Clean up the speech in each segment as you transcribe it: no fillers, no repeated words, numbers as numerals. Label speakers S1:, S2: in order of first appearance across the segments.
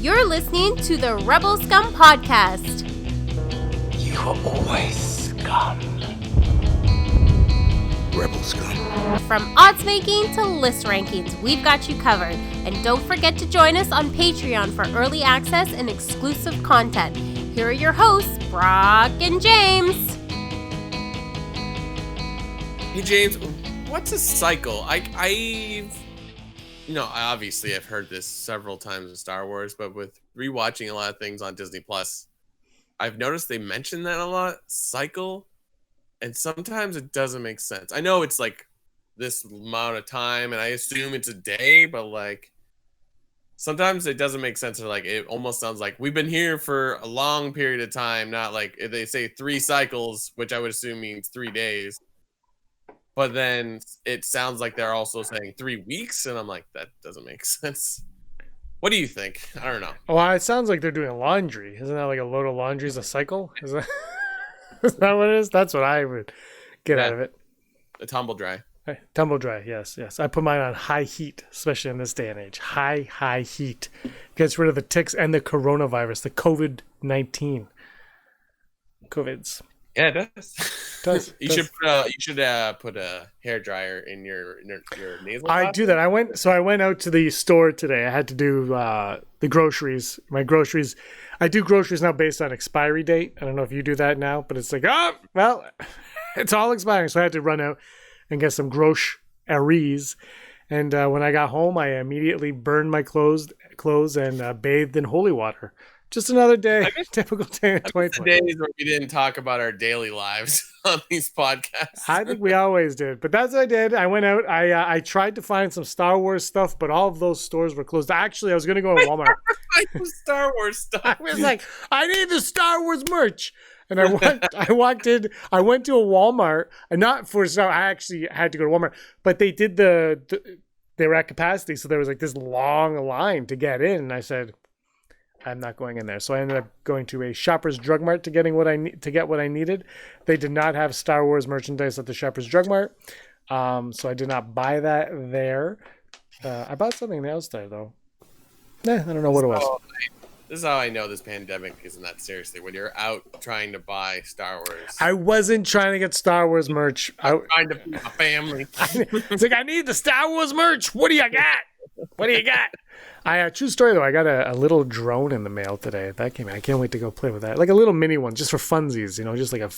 S1: You're listening to the Rebel Scum podcast.
S2: You are always scum.
S3: Rebel Scum.
S1: From odds making to list rankings, we've got you covered. And don't forget to join us on Patreon for early access and exclusive content. Here are your hosts, Brock and James.
S4: Hey James, what's a cycle? Obviously I've heard this several times in Star Wars, but with rewatching a lot of things on Disney Plus, I've noticed they mention that a lot, cycle, and sometimes it doesn't make sense. I know it's like this amount of time, and I assume it's a day, but like sometimes it doesn't make sense. Or like it almost sounds like we've been here for a long period of time, not like if they say 3 cycles, which I would assume means 3 days. But then it sounds like they're also saying 3 weeks, and I'm like, that doesn't make sense. What do you think? I don't know.
S5: Well, it sounds like they're doing laundry. Isn't that like a load of laundry is a cycle? Is that what it is? That's what I would get out of it.
S4: A tumble dry.
S5: Tumble dry, yes. I put mine on high heat, especially in this day and age. High heat. Gets rid of the ticks and the coronavirus, the COVID-19. COVIDs.
S4: Yeah, it does. You should put a hair dryer in your nasal.
S5: I do that. I went out to the store today. I had to do the groceries. My groceries. I do groceries now based on expiry date. I don't know if you do that now, but it's like, it's all expiring. So I had to run out and get some groceries. And when I got home, I immediately burned my clothes and bathed in holy water. Just another day, typical day in 2020.
S4: Days where we didn't talk about our daily lives on these podcasts.
S5: I think we always did, but that's what I did. I went out. I tried to find some Star Wars stuff, but all of those stores were closed. Actually, I was going to go to Walmart.
S4: Star Wars stuff.
S5: I was like, I need the Star Wars merch. And I went to a Walmart, and not for Star. I actually had to go to Walmart, but they did they were at capacity, so there was like this long line to get in. And I said, I'm not going in there. So I ended up going to a Shoppers Drug Mart to get what I needed. They did not have Star Wars merchandise at the Shoppers Drug Mart. So I did not buy that there. I bought something else there though. I don't know what it was.
S4: This is how I know this pandemic isn't that seriously. When you're out trying to buy Star Wars.
S5: I wasn't trying to get Star Wars merch.
S4: I'm trying to feed my family.
S5: It's like, I need the Star Wars merch. What do you got? True story though, I got a little drone in the mail today. That came in. I can't wait to go play with that. Like a little mini one, just for funsies, just like a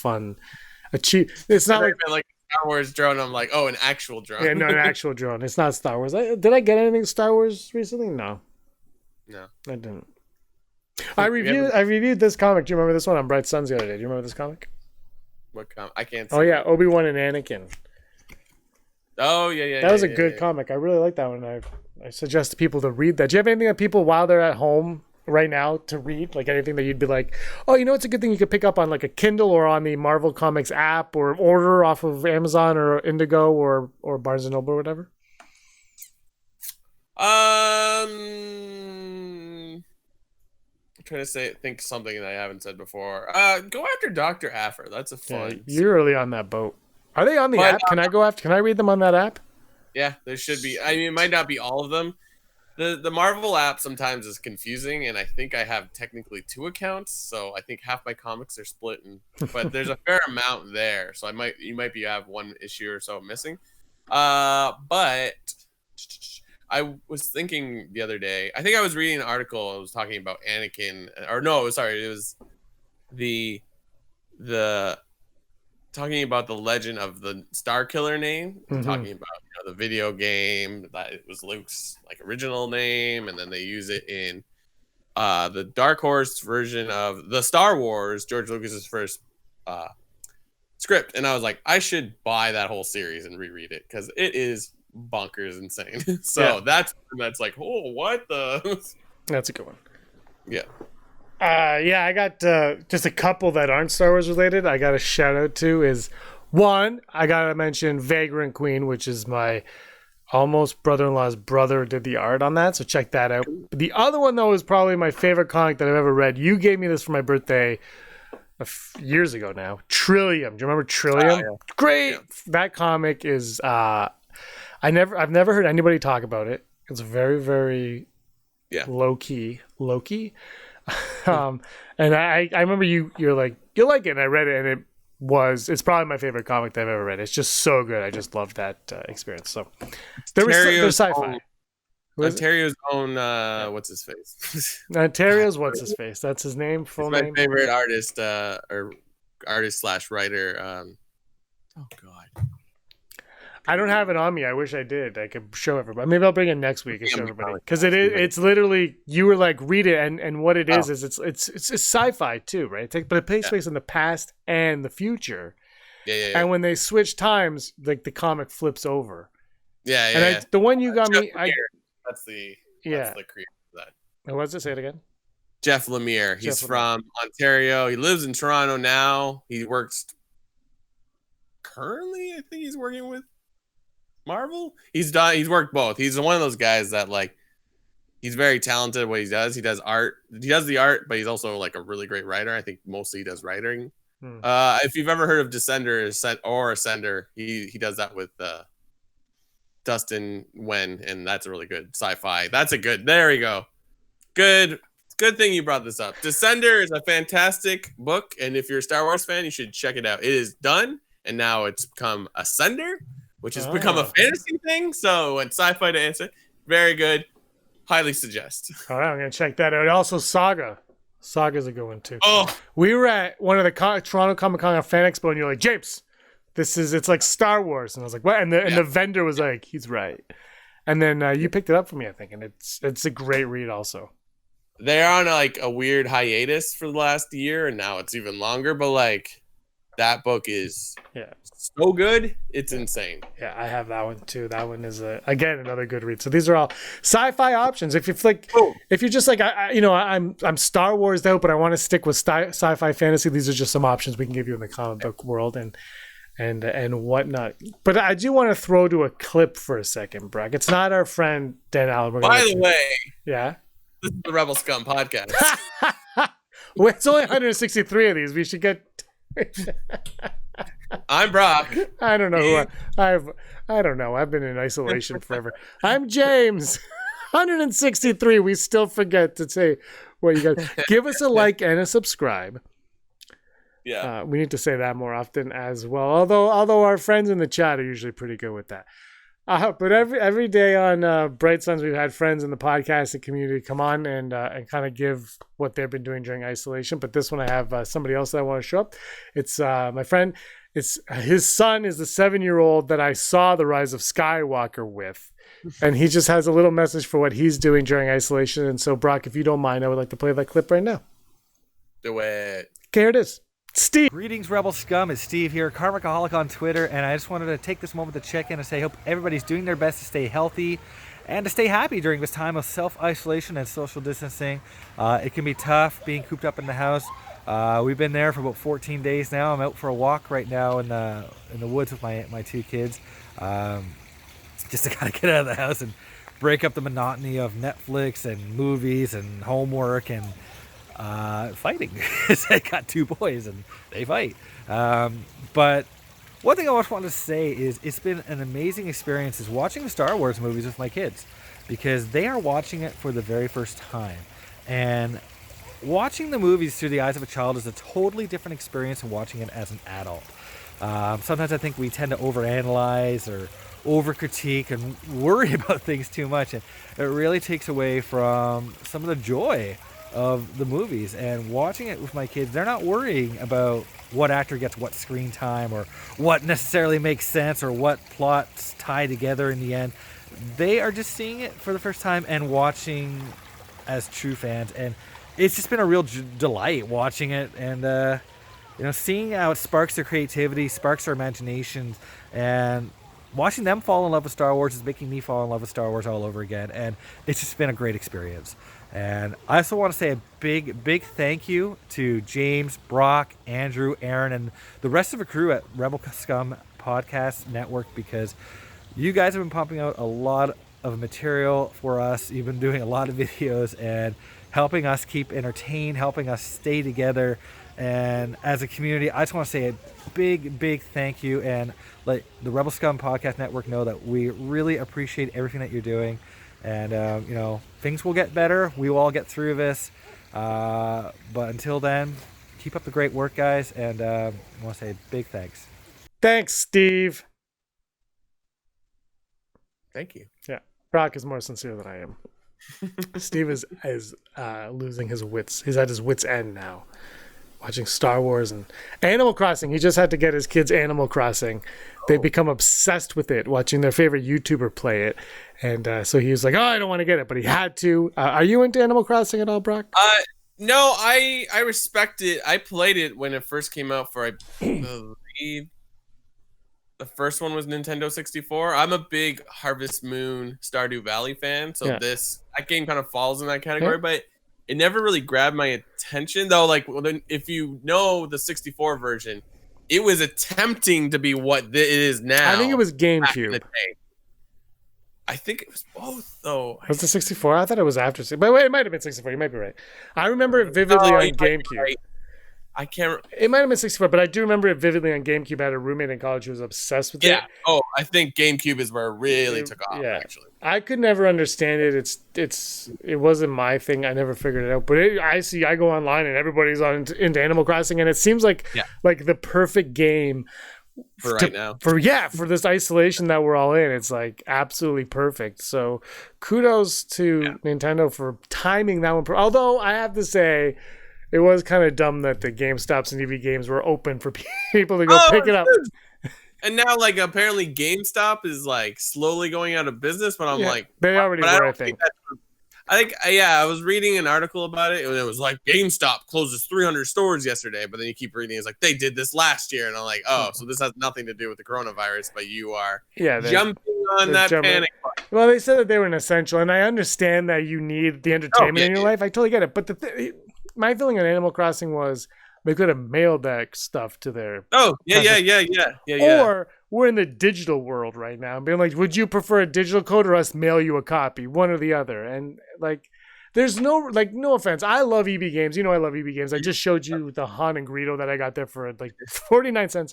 S5: cheap. It's not like
S4: a Star Wars drone. I'm like, oh, an actual drone.
S5: Yeah, no, an actual drone. It's not Star Wars. Did I get anything Star Wars recently? No, I didn't. I reviewed this comic. Do you remember this one on Bright Suns the other day? Do you remember this comic?
S4: What comic? I can't see.
S5: Oh yeah, Obi-Wan and Anakin.
S4: Oh yeah.
S5: That was a good comic. I really like that one. I suggest to people to read that. Do you have anything that people, while they're at home right now, to read? Like anything that you'd be like, oh, it's a good thing you could pick up on like a Kindle or on the Marvel Comics app, or order off of Amazon or Indigo or Barnes & Noble or whatever?
S4: I'm trying to think something that I haven't said before. Go after Dr. Affer. That's a fun.
S5: Yeah, you're really on that boat. Are they on the app? Can I read them on that app?
S4: Yeah, there should be. I mean, it might not be all of them. The Marvel app sometimes is confusing, and I think I have technically 2 accounts, so I think half my comics are split, but there's a fair amount there, so you might have 1 issue or so missing. But I was thinking the other day, I think I was reading an article. It was talking about Anakin, or no, sorry, it was the talking about the legend of the Star Killer name, talking about the video game that it was Luke's like original name, and then they use it in the Dark Horse version of the Star Wars, George Lucas's first script. And I was like, I should buy that whole series and reread it because it is bonkers insane. So that's like, oh, what the?
S5: That's a good one.
S4: Yeah.
S5: I got just a couple that aren't Star Wars related. I got a shout out to is one. I gotta mention Vagrant Queen, which is my almost brother-in-law's brother did the art on that. So check that out. The other one though is probably my favorite comic that I've ever read. You gave me this for my birthday years ago now. Trillium. Do you remember Trillium?
S4: Yeah.
S5: Great.
S4: Yeah.
S5: That comic is. I've never heard anybody talk about it. It's very, very
S4: Yeah.
S5: low key Loki. And I remember you're like, you'll like it, and I read it, and it's probably my favorite comic that I've ever read. It's just so good. I just love that experience. So there's sci-fi.
S4: Ontario's own what's his face?
S5: Ontario's what's his face? That's his name. Full
S4: my
S5: name.
S4: favorite artist or artist/writer. Oh God.
S5: I don't have it on me. I wish I did. I could show everybody. Maybe I'll bring it next week and show everybody, because it's literally, you were like, read it, and what it is it's sci-fi too, right? But it takes place in the past and the future.
S4: Yeah.
S5: And when they switch times, like the comic flips over.
S4: Yeah.
S5: And the one you got me,
S4: that's the creator of that.
S5: And what's it? Say it again.
S4: Jeff Lemire. He's from Ontario. He lives in Toronto now. He works currently. I think he's working with Marvel. He's worked both. He's one of those guys that, like, he's very talented at what he does. He does art. He does the art, but he's also like a really great writer. I think mostly he does writing. If you've ever heard of Descender or Ascender, he does that with Dustin Wen, and that's a really good sci-fi. There we go. Good thing you brought this up. Descender is a fantastic book, and if you're a Star Wars fan, you should check it out. It is done, and now it's become Ascender, which has become a fantasy thing. So it's sci-fi to answer. Very good. Highly suggest.
S5: All right, I'm gonna check that out. Also, Saga. Saga's a good one too.
S4: Oh,
S5: we were at one of the Toronto Comic Con Fan Expo, and you're like, James, it's like Star Wars, and I was like, what? And the vendor was like, he's right. And then you picked it up for me, I think, and it's a great read also.
S4: They're on like a weird hiatus for the last year, and now it's even longer. But like, that book is so good, it's insane.
S5: Yeah, I have that one too. That one is again another good read. So these are all sci-fi options. If you're just like I'm Star Wars out, but I want to stick with sci-fi fantasy, these are just some options we can give you in the comic book world and whatnot. But I do want to throw to a clip for a second, Brock. It's not our friend Dan Allen.
S4: By the way,
S5: this
S4: is the Rebel Scum podcast.
S5: Well, it's only 163 of these. We should get.
S4: I'm Brock.
S5: I don't know. I don't know. I've been in isolation forever. I'm James. 163. We still forget to say what you guys. Give us a like and a subscribe.
S4: Yeah.
S5: We need to say that more often as well. Although our friends in the chat are usually pretty good with that. But every day on Bright Suns, we've had friends in the podcasting community come on and kind of give what they've been doing during isolation. But this one, I have somebody else that I want to show up. It's my friend. It's his son is the 7-year-old that I saw the Rise of Skywalker with, and he just has a little message for what he's doing during isolation. And so, Brock, if you don't mind, I would like to play that clip right now.
S4: Do it.
S5: Okay, here it is. Steve.
S3: Greetings, Rebel Scum. It's Steve here, Karmicaholic on Twitter, and I just wanted to take this moment to check in and say I hope everybody's doing their best to stay healthy and to stay happy during this time of self-isolation and social distancing. It can be tough being cooped up in the house. We've been there for about 14 days now. I'm out for a walk right now in the woods with my two kids, just to kind of get out of the house and break up the monotony of Netflix and movies and homework and fighting. I got two boys and they fight. But one thing I just wanted to say is it's been an amazing experience is watching the Star Wars movies with my kids, because they are watching it for the very first time. And watching the movies through the eyes of a child is a totally different experience than watching it as an adult. Sometimes I think we tend to overanalyze or over-critique and worry about things too much, and it really takes away from some of the joy of the movies. And watching it with my kids, they're not worrying about what actor gets what screen time or what necessarily makes sense or what plots tie together in the end. They are just seeing it for the first time and watching as true fans, and it's just been a real delight watching it and seeing how it sparks their creativity, sparks their imaginations, and watching them fall in love with Star Wars is making me fall in love with Star Wars all over again, and it's just been a great experience. And I also want to say a big thank you to James, Brock, Andrew, Aaron, and the rest of the crew at Rebel Scum Podcast Network, because you guys have been pumping out a lot of material for us. You've been doing a lot of videos and helping us keep entertained, helping us stay together. And as a community, I just want to say a big thank you, and let the Rebel Scum Podcast Network know that we really appreciate everything that you're doing. And things will get better. We will all get through this. But until then, keep up the great work, guys. And I want to say big thanks.
S5: Thanks, Steve.
S4: Thank you.
S5: Yeah, Brock is more sincere than I am. Steve is losing his wits. He's at his wits' end now. Watching Star Wars and Animal Crossing. He just had to get his kids Animal Crossing. They've become obsessed with it, watching their favorite YouTuber play it. And so he was like, oh, I don't want to get it, but he had to. Are you into Animal Crossing at all, Brock?
S4: No, I respect it. I played it when it first came out for, I believe, the first one was Nintendo 64. I'm a big Harvest Moon Stardew Valley fan, so that game kind of falls in that category, but it never really grabbed my attention, though. Like, if you know the 64 version, it was attempting to be what it is now.
S5: I think it was GameCube.
S4: I think it was both, though.
S5: Was it 64? I thought it was after. But wait, it might have been 64. You might be right. I remember it vividly on GameCube.
S4: Right. I can't.
S5: It might have been 64, but I do remember it vividly on GameCube. I had a roommate in college who was obsessed with it.
S4: Yeah. Oh, I think GameCube is where it really took off. Yeah. Actually,
S5: I could never understand it. It wasn't my thing. I never figured it out. But I go online and everybody's into Animal Crossing, and it seems like the perfect game
S4: for right now.
S5: For this isolation that we're all in. It's like absolutely perfect. So kudos to Nintendo for timing that one. Although I have to say, it was kind of dumb that the GameStops and EV games were open for people to go pick it up.
S4: And now, like, apparently GameStop is, like, slowly going out of business, but I'm like...
S5: They already were, I think.
S4: I was reading an article about it, and it was like, GameStop closes 300 stores yesterday, but then you keep reading, it's like, they did this last year, and I'm like, oh, so this has nothing to do with the coronavirus, but you are jumping on that panic button.
S5: Well, they said that they were an essential, and I understand that you need the entertainment in your life. I totally get it, but my feeling on Animal Crossing was they could have mailed that stuff to their...
S4: Oh, yeah.
S5: Or we're in the digital world right now. Being like, would you prefer a digital code or us mail you a copy? One or the other. And like, there's no offense. I love EB games. You know I love EB games. I just showed you the Han and Greedo that I got there for like 49 cents.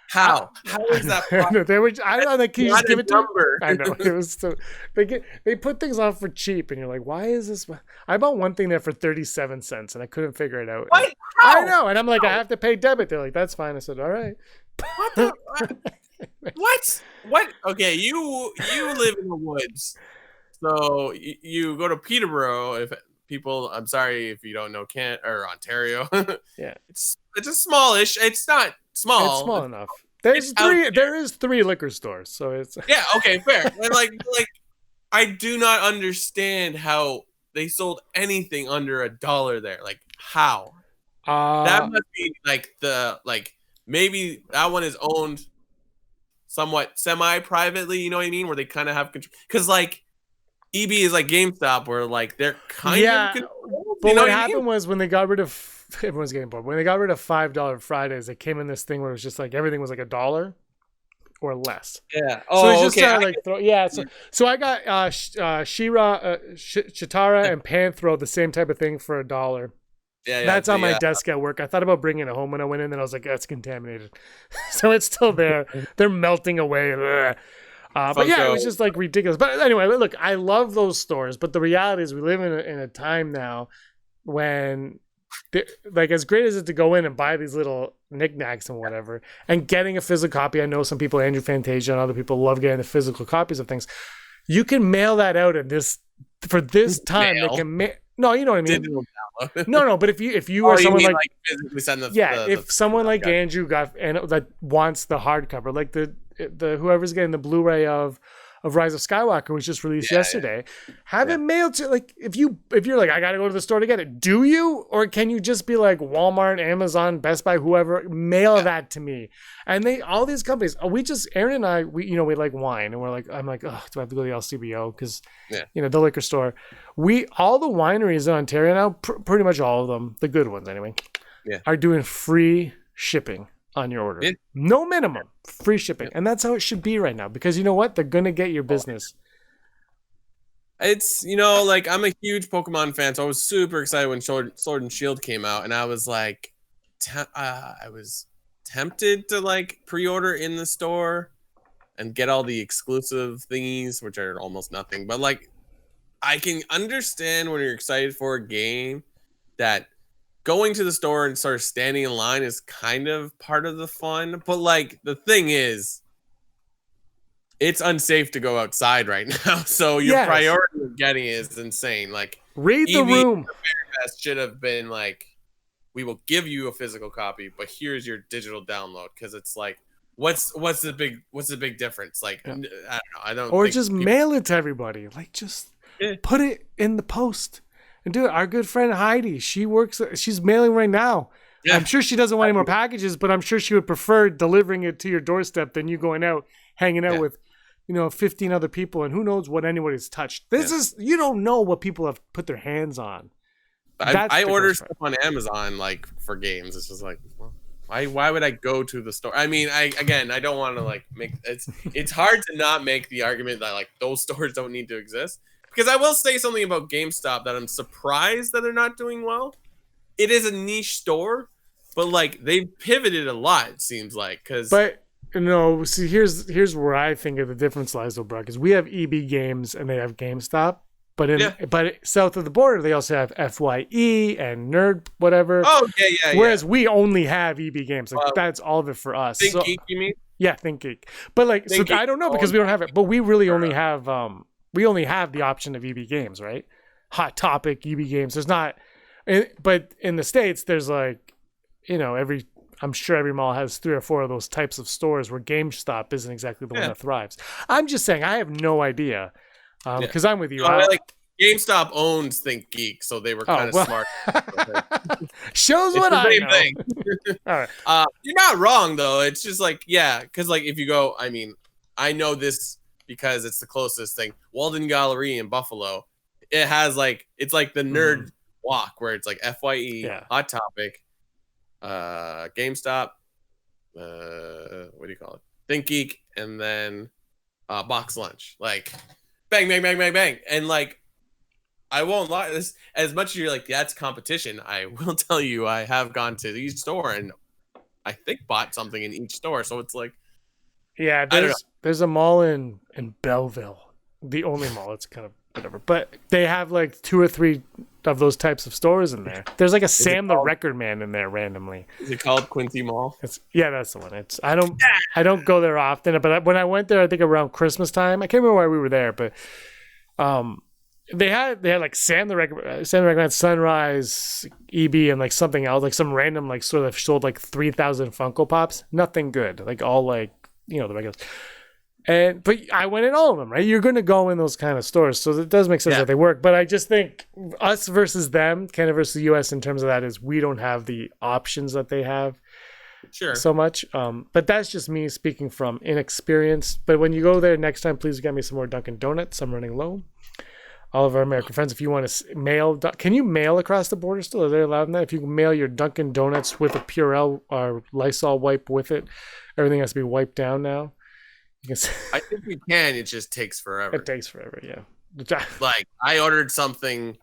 S4: How is that possible?
S5: I don't know. Can you just give it to me? I know. It was so, they put things on for cheap, and you're like, why is this? I bought one thing there for 37 cents, and I couldn't figure it out.
S4: What?
S5: I know, and I'm like, I have to pay debit. They're like, that's fine. I said, all right.
S4: What? Okay, you live in the woods, so you go to Peterborough. If people, I'm sorry if you don't know Ontario.
S5: Yeah,
S4: it's a smallish. It's not small.
S5: It's small enough. There is 3 liquor stores, so it's
S4: okay, fair. And like I do not understand how they sold anything under $1 there. Like how? That must be maybe that one is owned somewhat semi-privately. You know what I mean? Where they kind of have control. Because like EB is like GameStop, where like they're kind of controlled.
S5: But what happened was when they got rid of everyone's getting bored. When they got rid of $5 Fridays, it came in this thing where it was just like everything was like $1 or less.
S4: Yeah.
S5: So it's just kind of like throw. Yeah. So I got Chitara and Panthro, the same type of thing for $1.
S4: Yeah.
S5: That's on my desk at work. I thought about bringing it home when I went in, and I was like, that's contaminated. So it's still there. They're melting away. But yeah, it was just like ridiculous. But anyway, look, I love those stores, but the reality is we live in a time now when, like, as great as it to go in and buy these little knickknacks and whatever, and getting a physical copy. I know some people, Andrew Fantasia and other people, love getting the physical copies of things. You can mail that out at this time. They can no, you know what I mean. No, but if you are someone like
S4: physically send
S5: if someone like Andrew that wants the hardcover, like the whoever's getting the Blu-ray of Rise of Skywalker, was just released yesterday. Have it mailed to, like, if you're like, I gotta go to the store to get it. Do you, or can you just be like Walmart, Amazon, Best Buy, whoever, mail that to me? And all these companies, Aaron and I, we like wine, and we're like, I'm like, oh, do I have to go to the LCBO? Because the liquor store. All the wineries in Ontario now, pretty much all of them, the good ones anyway, are doing free shipping on your order. No minimum, free shipping. And that's how it should be right now, because you know what? They're going to get your business.
S4: It's, like, I'm a huge Pokemon fan, so I was super excited when Sword and Shield came out, and I was like, I was tempted to like pre-order in the store and get all the exclusive thingies, which are almost nothing, but like I can understand when you're excited for a game that going to the store and sort of standing in line is kind of part of the fun. But like the thing is, it's unsafe to go outside right now. So your priority of getting it is insane. Like
S5: read the room.
S4: Fest should have been like, we will give you a physical copy, but here's your digital download, because it's like, what's the big difference? Like, I don't know. I don't.
S5: Or just mail it to everybody. Like, just put it in the post and do it. Our good friend Heidi, she's mailing right now. Yeah. I'm sure she doesn't want any more packages, but I'm sure she would prefer delivering it to your doorstep than you going out, hanging out with, 15 other people, and who knows what anybody's touched. This is, you don't know what people have put their hands on.
S4: I order stuff on Amazon, like, for games. It's just like, well, why would I go to the store? I mean, I don't want to like make it's hard to not make the argument that like those stores don't need to exist, because I will say something about GameStop that I'm surprised that they're not doing well. It is a niche store, but like they've pivoted a lot, it seems like,
S5: see, here's where I think of the difference lies, though, bro, because we have EB Games and they have GameStop. But south of the border, they also have FYE and Nerd whatever.
S4: Oh, yeah.
S5: Whereas we only have EB Games. Like, that's all of it for us.
S4: Think Geek, you mean?
S5: Yeah, Think Geek. But like, so I don't know, because we don't have it. But we really only have the option of EB Games, right? Hot Topic, EB Games. There's not. But in the States, there's like, I'm sure every mall has 3 or 4 of those types of stores where GameStop isn't exactly the one that thrives. I'm just saying, I have no idea. Because I'm with you.
S4: GameStop owns Think Geek, so they were kind of smart.
S5: Shows what I know. Thing. All
S4: right. You're not wrong, though. It's just like, because like if you go, I mean, I know this because it's the closest thing. Walden Gallery in Buffalo, it has like, it's like the nerd walk where it's like FYE, Hot Topic, GameStop, what do you call it? Think Geek, and then Box Lunch. Like, bang, bang, bang, bang, bang. And like, I won't lie, this, as much as you're like, that's competition, I will tell you, I have gone to each store and I think bought something in each store. So it's like,
S5: there's a mall in Belleville, the only mall. It's kind of whatever, but they have like 2 or 3 of those types of stores in there. There's like a Sam the Record Man in there randomly.
S4: Is it called Quincy Mall?
S5: That's the one. I don't go there often, but when I went there, I think around Christmas time, I can't remember why we were there, but they had like Sam the Record Man, Sunrise, EB, and like something else, like some random like sort of sold like 3,000 Funko Pops. Nothing good, like all like the regulars. But I went in all of them, right? You're going to go in those kind of stores. So it does make sense that they work. But I just think us versus them, Canada versus the US in terms of that, is we don't have the options that they have so much. But that's just me speaking from inexperience. But when you go there next time, please get me some more Dunkin' Donuts. I'm running low. All of our American friends, if you want to mail, can you mail across the border still? Are they allowed in that? If you can mail your Dunkin' Donuts with a Purell or Lysol wipe with it, everything has to be wiped down now.
S4: I think we can. It just takes forever.
S5: It takes forever, yeah.
S4: Like, I ordered something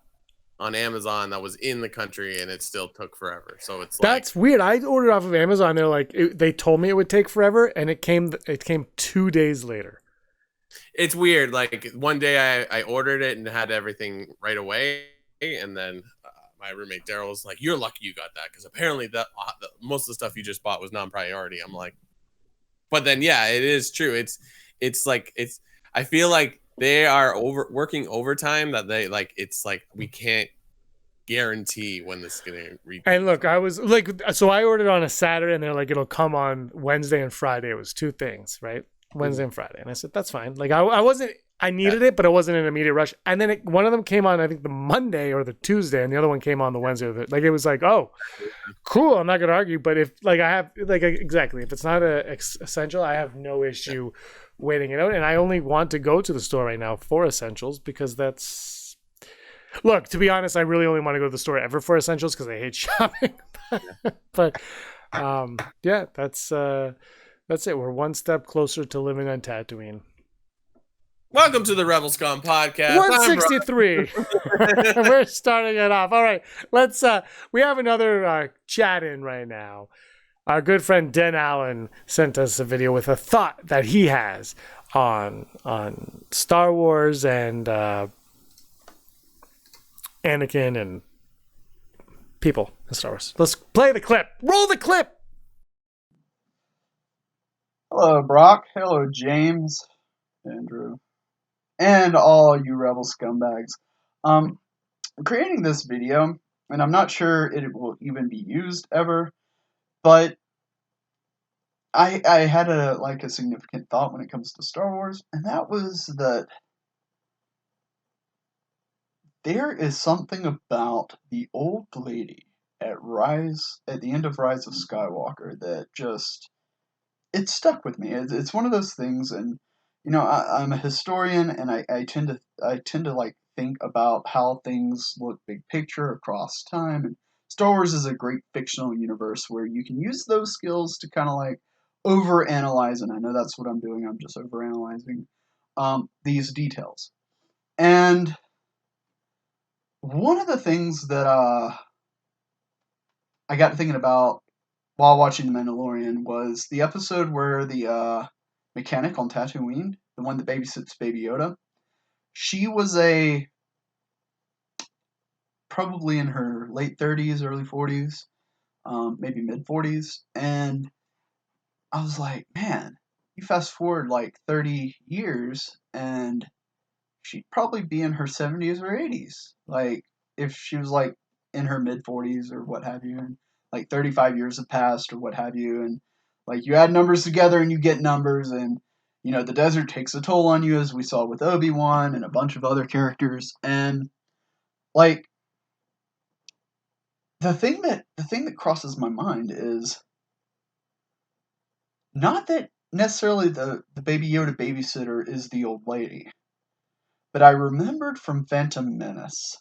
S4: on Amazon that was in the country, and it still took forever. So
S5: that's weird. I ordered off of Amazon. They're like, they told me it would take forever, and it came 2 days later.
S4: It's weird. Like, one day I ordered it and had everything right away, and then my roommate Daryl was like, "You're lucky you got that, because apparently most of the stuff you just bought was non-priority." I'm like. But then, it is true. I feel like they are working overtime that they like. It's like we can't guarantee when this is gonna reach.
S5: And look, I was like, so I ordered on a Saturday, and they're like, it'll come on Wednesday and Friday. It was 2 things, right? Wednesday and Friday, and I said that's fine. Like I wasn't. I needed it, but it wasn't an immediate rush. And then one of them came on, I think, the Monday or the Tuesday, and the other one came on the Wednesday. Like, it was like, oh, cool. I'm not going to argue. But if, like, I have, like, exactly, if it's not essential, I have no issue waiting it out. And I only want to go to the store right now for essentials, because that's, look, to be honest, I really only want to go to the store ever for essentials because I hate shopping. But, that's it. We're one step closer to living on Tatooine.
S4: Welcome to the Rebel Scum podcast.
S5: 163. We're starting it off. All right, let's. We have another chat in right now. Our good friend Den Allen sent us a video with a thought that he has on Star Wars and Anakin and people in Star Wars. Let's play the clip. Roll the clip.
S6: Hello, Brock. Hello, James, Andrew, and all you rebel scumbags. I'm creating this video, and I'm not sure it will even be used ever, but I had a significant thought when it comes to Star Wars, and that was that there is something about the old lady at the end of Rise of Skywalker that just it stuck with me. It's one of those things, and I'm a historian, and I tend to like think about how things look big picture across time. And Star Wars is a great fictional universe where you can use those skills to kind of like overanalyze, and I know that's what I'm doing. I'm just overanalyzing these details. And one of the things that I got thinking about while watching The Mandalorian was the episode where the mechanic on Tatooine, the one that babysits Baby Yoda, she was probably in her late 30s, early 40s, maybe mid 40s, and I was like, man, you fast forward like 30 years, and she'd probably be in her 70s or 80s, like if she was like in her mid 40s or what have you, and like 35 years have passed or what have you, and like you add numbers together and you get numbers, and the desert takes a toll on you, as we saw with Obi-Wan and a bunch of other characters, and like the thing that crosses my mind is not that necessarily the Baby Yoda babysitter is the old lady, but I remembered from Phantom Menace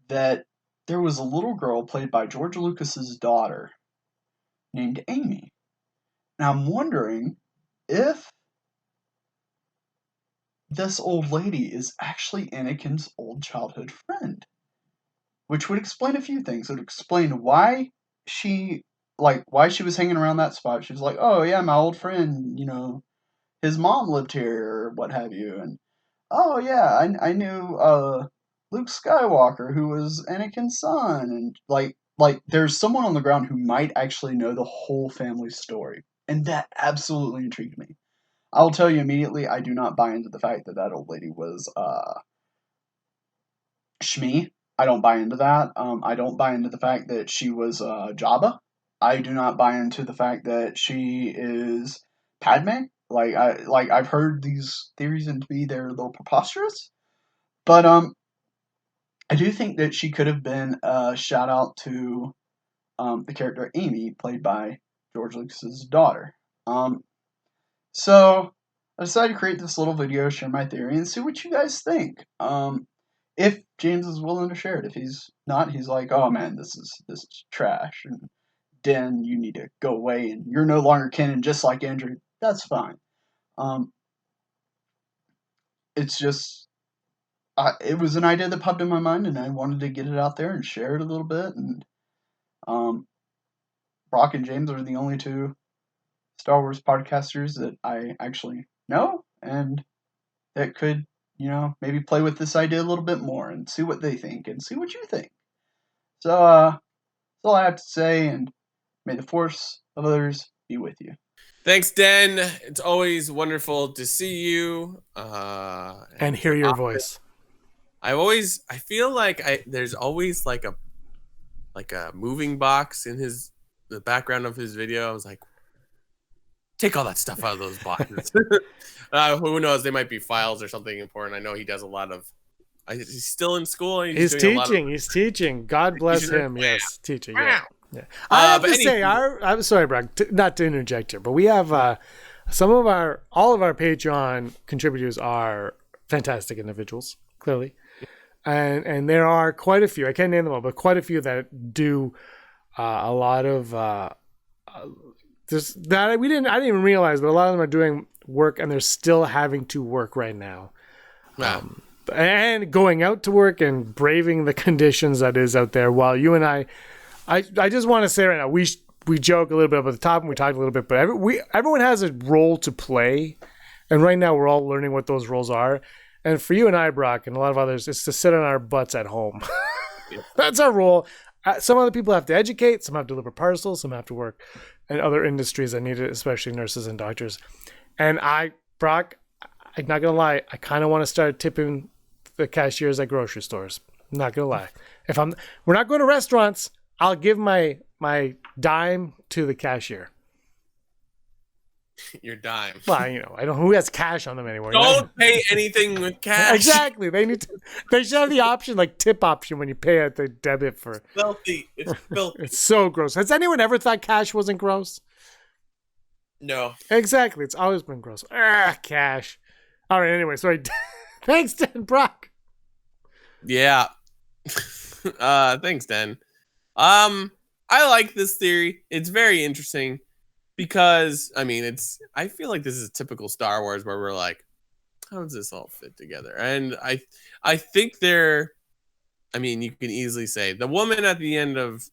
S6: that there was a little girl played by George Lucas's daughter named Amy. Now I'm wondering if this old lady is actually Anakin's old childhood friend, which would explain a few things. It would explain why she was hanging around that spot. She was like, oh yeah, my old friend, his mom lived here or what have you, and oh yeah, I knew Luke Skywalker, who was Anakin's son, and like there's someone on the ground who might actually know the whole family story, and that absolutely intrigued me. I'll tell you immediately, I do not buy into the fact that old lady was Shmi. I don't buy into that. I don't buy into the fact that she was Jabba. I do not buy into the fact that she is Padme. I've heard these theories, and to me they're a little preposterous. But I do think that she could have been a shout out to the character Amy, played by George Lucas's daughter. So I decided to create this little video, share my theory, and see what you guys think. If James is willing to share it. If he's not, he's like, oh man, this is trash, and Den, you need to go away, and you're no longer canon, just like Andrew. That's fine. It's just, it was an idea that popped in my mind, and I wanted to get it out there and share it a little bit. And Brock and James are the only two Star Wars podcasters that I actually know, and that could, maybe play with this idea a little bit more and see what they think and see what you think. So, that's all I have to say, and may the force of others be with you.
S4: Thanks, Den. It's always wonderful to see you
S5: and hear your voice.
S4: I feel like there's always like a moving box in the background of his video. I was like, take all that stuff out of those boxes. Who knows? They might be files or something important. I know he does a lot of. He's still in school.
S5: He's teaching. He's teaching. God bless him. Yes, teaching. Yeah. Yeah. I have to say, I'm sorry, Brock, not to interject here, but we have all of our Patreon contributors are fantastic individuals, clearly, and there are quite a few. I can't name them all, but quite a few that do a lot of just that I didn't even realize, but a lot of them are doing work, and they're still having to work right now.
S4: Wow.
S5: And going out to work and braving the conditions that is out there, while you and I just want to say right now, we joke a little bit about the top, and we talked a little bit, but everyone has a role to play, and right now we're all learning what those roles are. And for you and I, Brock, and a lot of others, it's to sit on our butts at home.
S4: Yeah.
S5: That's our role. Some other people have to educate, some have to deliver parcels, some have to work in other industries that need it, especially nurses and doctors. And Brock, I'm not going to lie, I kind of want to start tipping the cashiers at grocery stores. I'm not going to lie. We're not going to restaurants, I'll give my dime to the cashier.
S4: Your dime.
S5: Well, I don't know who has cash on them anymore.
S4: Don't pay anything with cash.
S5: Exactly. They should have the option, like tip option, when you pay at the debit for.
S4: Filthy. It's filthy.
S5: It's so gross. Has anyone ever thought cash wasn't gross?
S4: No.
S5: Exactly. It's always been gross. Cash. All right. Anyway, sorry. Thanks, Dan Brock.
S4: Yeah. Thanks, Den. I like this theory. It's very interesting. Because I feel like this is typical Star Wars where we're like, how does this all fit together? And I think you can easily say the woman at the end of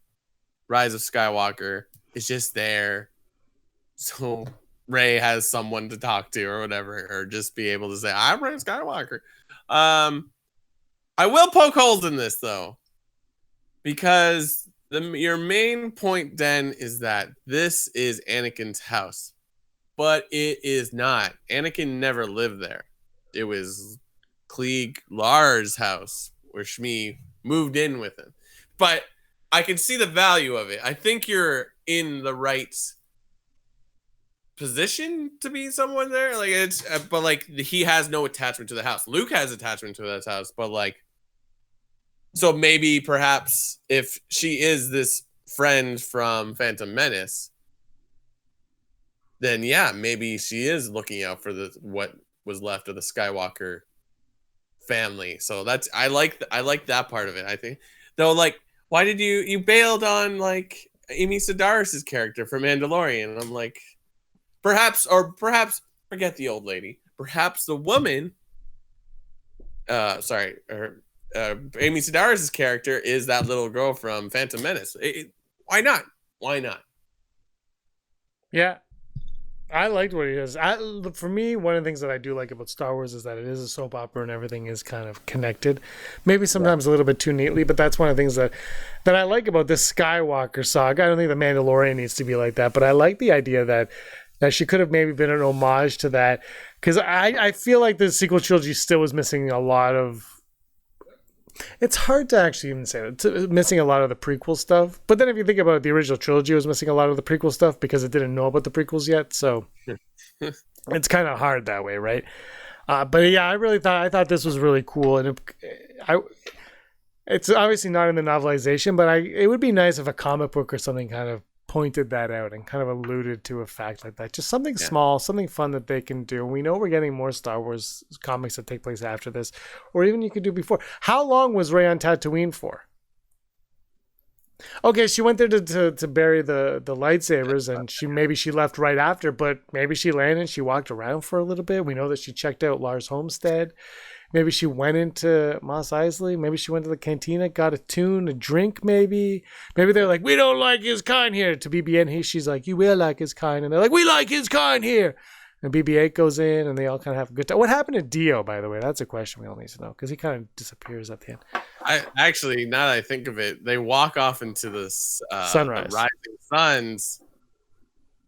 S4: Rise of Skywalker is just there, so Rey has someone to talk to or whatever, or just be able to say, I'm Rey Skywalker. I will poke holes in this though, because your main point, Den, is that this is Anakin's house, but it is not. Anakin never lived there. It was Klieg Lar's house where Shmi moved in with him. But I can see the value of it. I think you're in the right position to be someone there. But he has no attachment to the house. Luke has attachment to that house, but so maybe perhaps if she is this friend from Phantom Menace, then yeah, maybe she is looking out for what was left of the Skywalker family. So I like that part of it. I think though, why did you bailed on Amy Sedaris' character from Mandalorian? And I'm like, perhaps forget the old lady. Perhaps the woman. Amy Sedaris' character is that little girl from Phantom Menace. Why not? Why not?
S5: Yeah, I liked what he does. For me, one of the things that I do like about Star Wars is that it is a soap opera and everything is kind of connected. Maybe sometimes a little bit too neatly, but that's one of the things that I like about this Skywalker saga. I don't think The Mandalorian needs to be like that, but I like the idea that she could have maybe been an homage to that, because I feel like the sequel trilogy still was missing a lot of. It's hard to actually even say that. It's missing a lot of the prequel stuff. But then if you think about it, the original trilogy was missing a lot of the prequel stuff because it didn't know about the prequels yet. So it's kind of hard that way, right? But yeah, I thought this was really cool. And it's obviously not in the novelization, but it would be nice if a comic book or something kind of pointed that out and kind of alluded to a fact like that. Just something small, something fun that they can do. We know we're getting more Star Wars comics that take place after this, or even you could do before. How long was Rey on Tatooine for? Okay, she went there to bury the lightsabers, and she left right after, but maybe she landed and she walked around for a little bit. We know that she checked out Lars homestead. Maybe she went into Mos Eisley. Maybe she went to the cantina, got a tune, a drink, maybe. Maybe they're like, we don't like his kind here. To BB-8, she's like, you will like his kind. And they're like, we like his kind here. And BB-8 goes in, and they all kind of have a good time. What happened to Dio, by the way? That's a question we all need to know, because he kind of disappears at the end.
S4: I actually, now that I think of it, they walk off into the
S5: sunrise,
S4: the rising suns.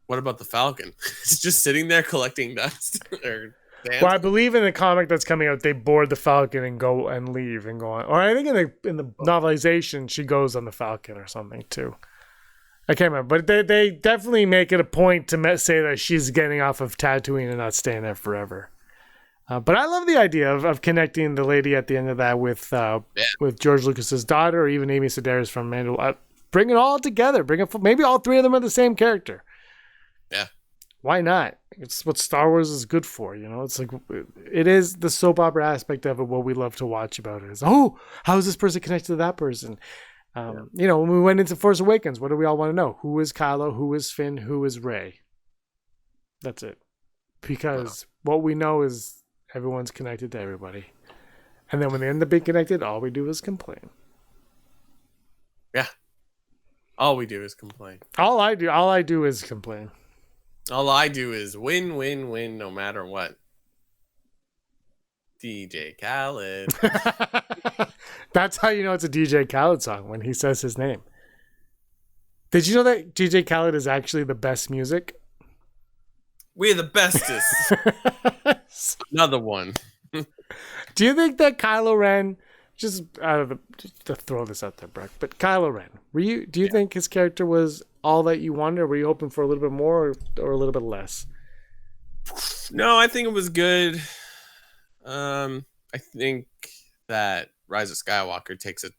S4: What about the Falcon? It's just sitting there collecting dust.
S5: Well, I believe in the comic that's coming out, they board the Falcon and go and leave and go on. Or I think in the novelization, she goes on the Falcon or something too. I can't remember, but they definitely make it a point to say that she's getting off of Tatooine and not staying there forever. But I love the idea of connecting the lady at the end of that with George Lucas's daughter, or even Amy Sedaris from Mandalorian. Bring it all together. Maybe all three of them are the same character.
S4: Yeah.
S5: Why not? It's what Star Wars is good for, It's like, it is the soap opera aspect of it. What we love to watch about it is, how is this person connected to that person? When we went into Force Awakens, what do we all want to know? Who is Kylo? Who is Finn? Who is Rey? That's it. Because what we know is everyone's connected to everybody. And then when they end up being connected, all we do is complain.
S4: Yeah. All we do is complain.
S5: All I do is complain.
S4: All I do is win, win, win, no matter what. DJ Khaled.
S5: That's how you know it's a DJ Khaled song, when he says his name. Did you know that DJ Khaled is actually the best music?
S4: We're the bestest. Another one.
S5: Do you think that Kylo Ren, just to throw this out there, Brock, but Kylo Ren, do you think his character was all that you wanted, or were you hoping for a little bit more or a little bit less?
S4: No, I think it was good. I think that Rise of Skywalker takes a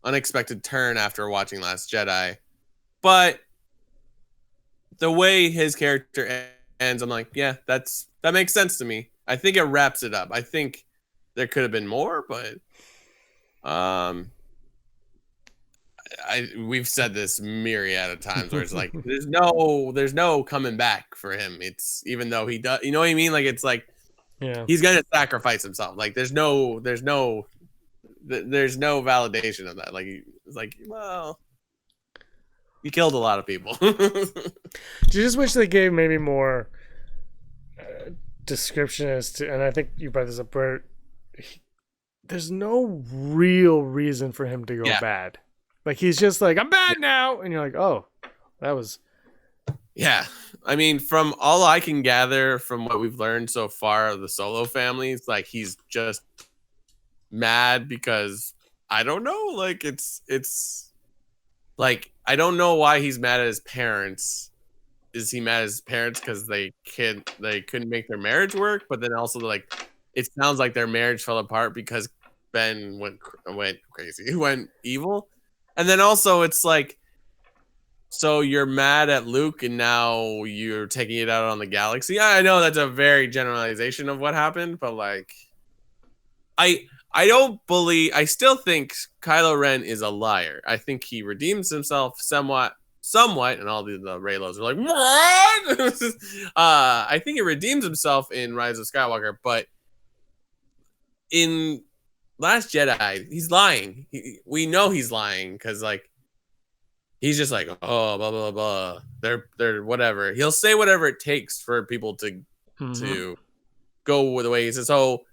S4: unexpected turn after watching Last Jedi. But the way his character ends, I'm like, yeah, that makes sense to me. I think it wraps it up. I think there could have been more, but we've said this myriad of times where it's like there's no coming back for him. It's even though he does, you know what I mean? Like it's like he's gonna sacrifice himself. Like there's no validation of that. Like it's like, well, he killed a lot of people.
S5: Do you just wish they gave maybe more description as to, and I think you brought this up, where there's no real reason for him to go bad. Like he's just like, I'm bad now, and you're like, oh, that was.
S4: Yeah, I mean, from all I can gather from what we've learned so far of the Solo family, it's like he's just mad because I don't know. Like it's like I don't know why he's mad at his parents. Is he mad at his parents because they couldn't make their marriage work? But then also like it sounds like their marriage fell apart because Ben went crazy. He went evil. And then also it's like, so you're mad at Luke and now you're taking it out on the galaxy. I know that's a very generalization of what happened, but like I still think Kylo Ren is a liar. I think he redeems himself somewhat, and all the Reylos are like, what? I think he redeems himself in Rise of Skywalker, but in Last Jedi, he's lying. We know he's lying because like he's just like, oh, blah blah blah. They're whatever. He'll say whatever it takes for people to go with the way he says. So,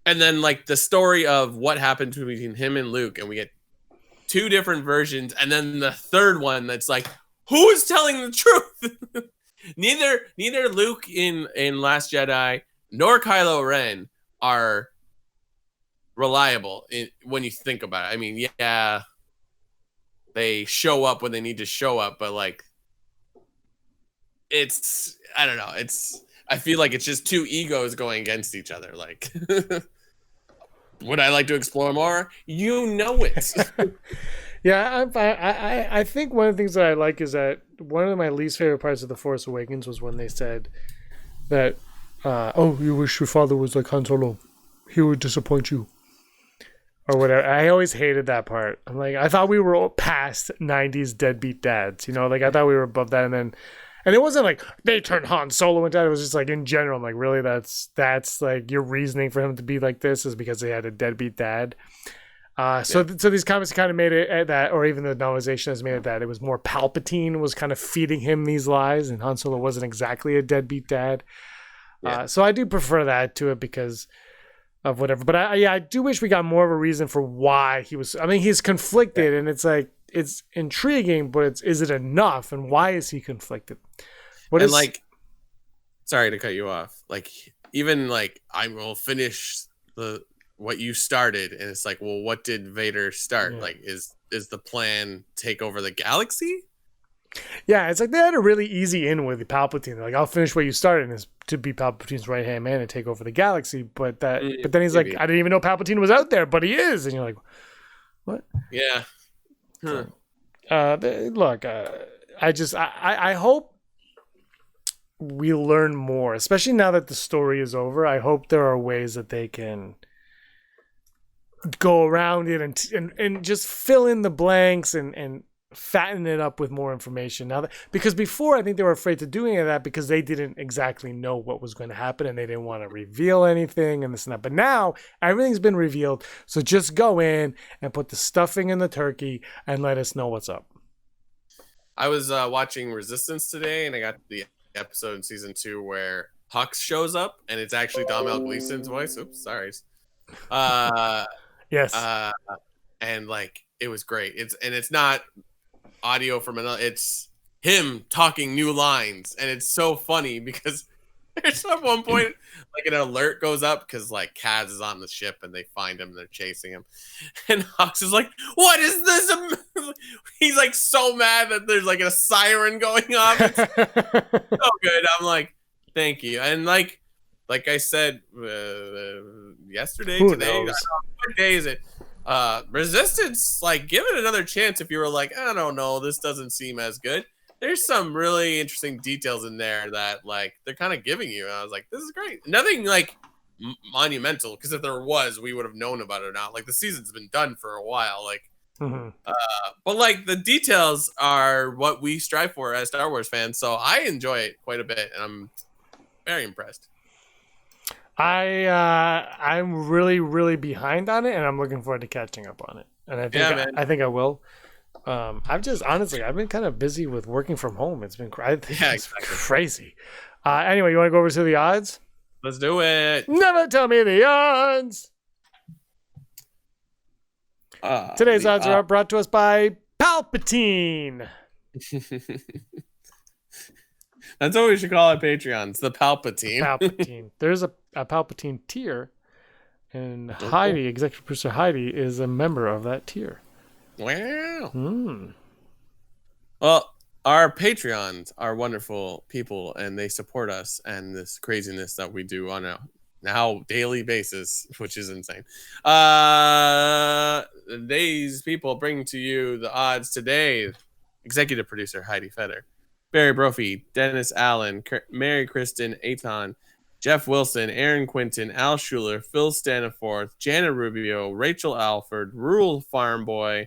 S4: and then like the story of what happened between him and Luke, and we get two different versions, and then the third one that's like, who is telling the truth? neither Luke in Last Jedi nor Kylo Ren are reliable when you think about it. I mean, yeah, they show up when they need to show up, but like it's, I don't know, I feel like it's just two egos going against each other. Like would I like to explore more? You know it.
S5: Yeah, I think one of the things that I like is that one of my least favorite parts of The Force Awakens was when they said that, oh, you wish your father was like Han Solo. He would disappoint you. Or whatever. I always hated that part. I'm like, I thought we were past 90s deadbeat dads. You know, like I thought we were above that. And it wasn't like they turned Han Solo into dad. It was just like in general, I'm like, really, that's like your reasoning for him to be like this is because they had a deadbeat dad. So these comments kind of made it that, or even the novelization has made it that it was more Palpatine was kind of feeding him these lies, and Han Solo wasn't exactly a deadbeat dad. Yeah. So I do prefer that to it because of whatever. But I do wish we got more of a reason for why he was. I mean, he's conflicted, and it's like it's intriguing, but is it enough? And why is he conflicted?
S4: Like, sorry to cut you off. Like, even like I will finish what you started, and it's like, well, what did Vader start? Yeah. Like, is the plan take over the galaxy?
S5: Yeah, it's like they had a really easy in with Palpatine. They're like, I'll finish what you started, and is to be Palpatine's right hand man and take over the galaxy. But then he's like, I didn't even know Palpatine was out there, but he is, and you're like, what?
S4: Yeah. Huh.
S5: Look, I hope we learn more, especially now that the story is over. I hope there are ways that they can go around it and just fill in the blanks and fatten it up with more information now because before I think they were afraid to do any of that because they didn't exactly know what was going to happen and they didn't want to reveal anything and this and that. But now everything's been revealed, so just go in and put the stuffing in the turkey and let us know what's up.
S4: I was watching Resistance today, and I got the episode in season 2 where Hux shows up and it's actually Domhnall Gleeson's voice. Oops, sorry.
S5: Yes.
S4: And like it was great. It's not audio from another. It's him talking new lines, and it's so funny because there's at one point like an alert goes up because like Kaz is on the ship and they find him and they're chasing him, and Hux is like, "What is this?" He's like so mad that there's like a siren going off. It's so good. I'm like, thank you, and like I said yesterday,
S5: Who
S4: today,
S5: knows?
S4: what day is it? Resistance, like give it another chance if you were like, I don't know, this doesn't seem as good. There's some really interesting details in there that like they're kind of giving you. And I was like, this is great. Nothing like monumental, because if there was, we would have known about it now. Like the season's been done for a while. Like, but like the details are what we strive for as Star Wars fans. So I enjoy it quite a bit, and I'm very impressed.
S5: I'm really behind on it, and I'm looking forward to catching up on it. And I think I think I will. I've been kind of busy with working from home. It's been crazy. Anyway, you want to go over to the odds?
S4: Let's do it.
S5: Never tell me the odds. Today's odds are brought to us by Palpatine.
S4: That's what we should call our Patreons, the Palpatine.
S5: Palpatine. There's a Palpatine tier, and Heidi, executive producer Heidi, is a member of that tier.
S4: Wow. Well, our Patreons are wonderful people, and they support us and this craziness that we do on a now daily basis, which is insane. These people bring to you the odds today. Executive producer Heidi Feder, Barry Brophy, Dennis Allen, Mary Kristen Aton, Jeff Wilson, Aaron Quinton, Al Schuler, Phil Staniforth, Jana Rubio, Rachel Alford, Rural Farm Boy.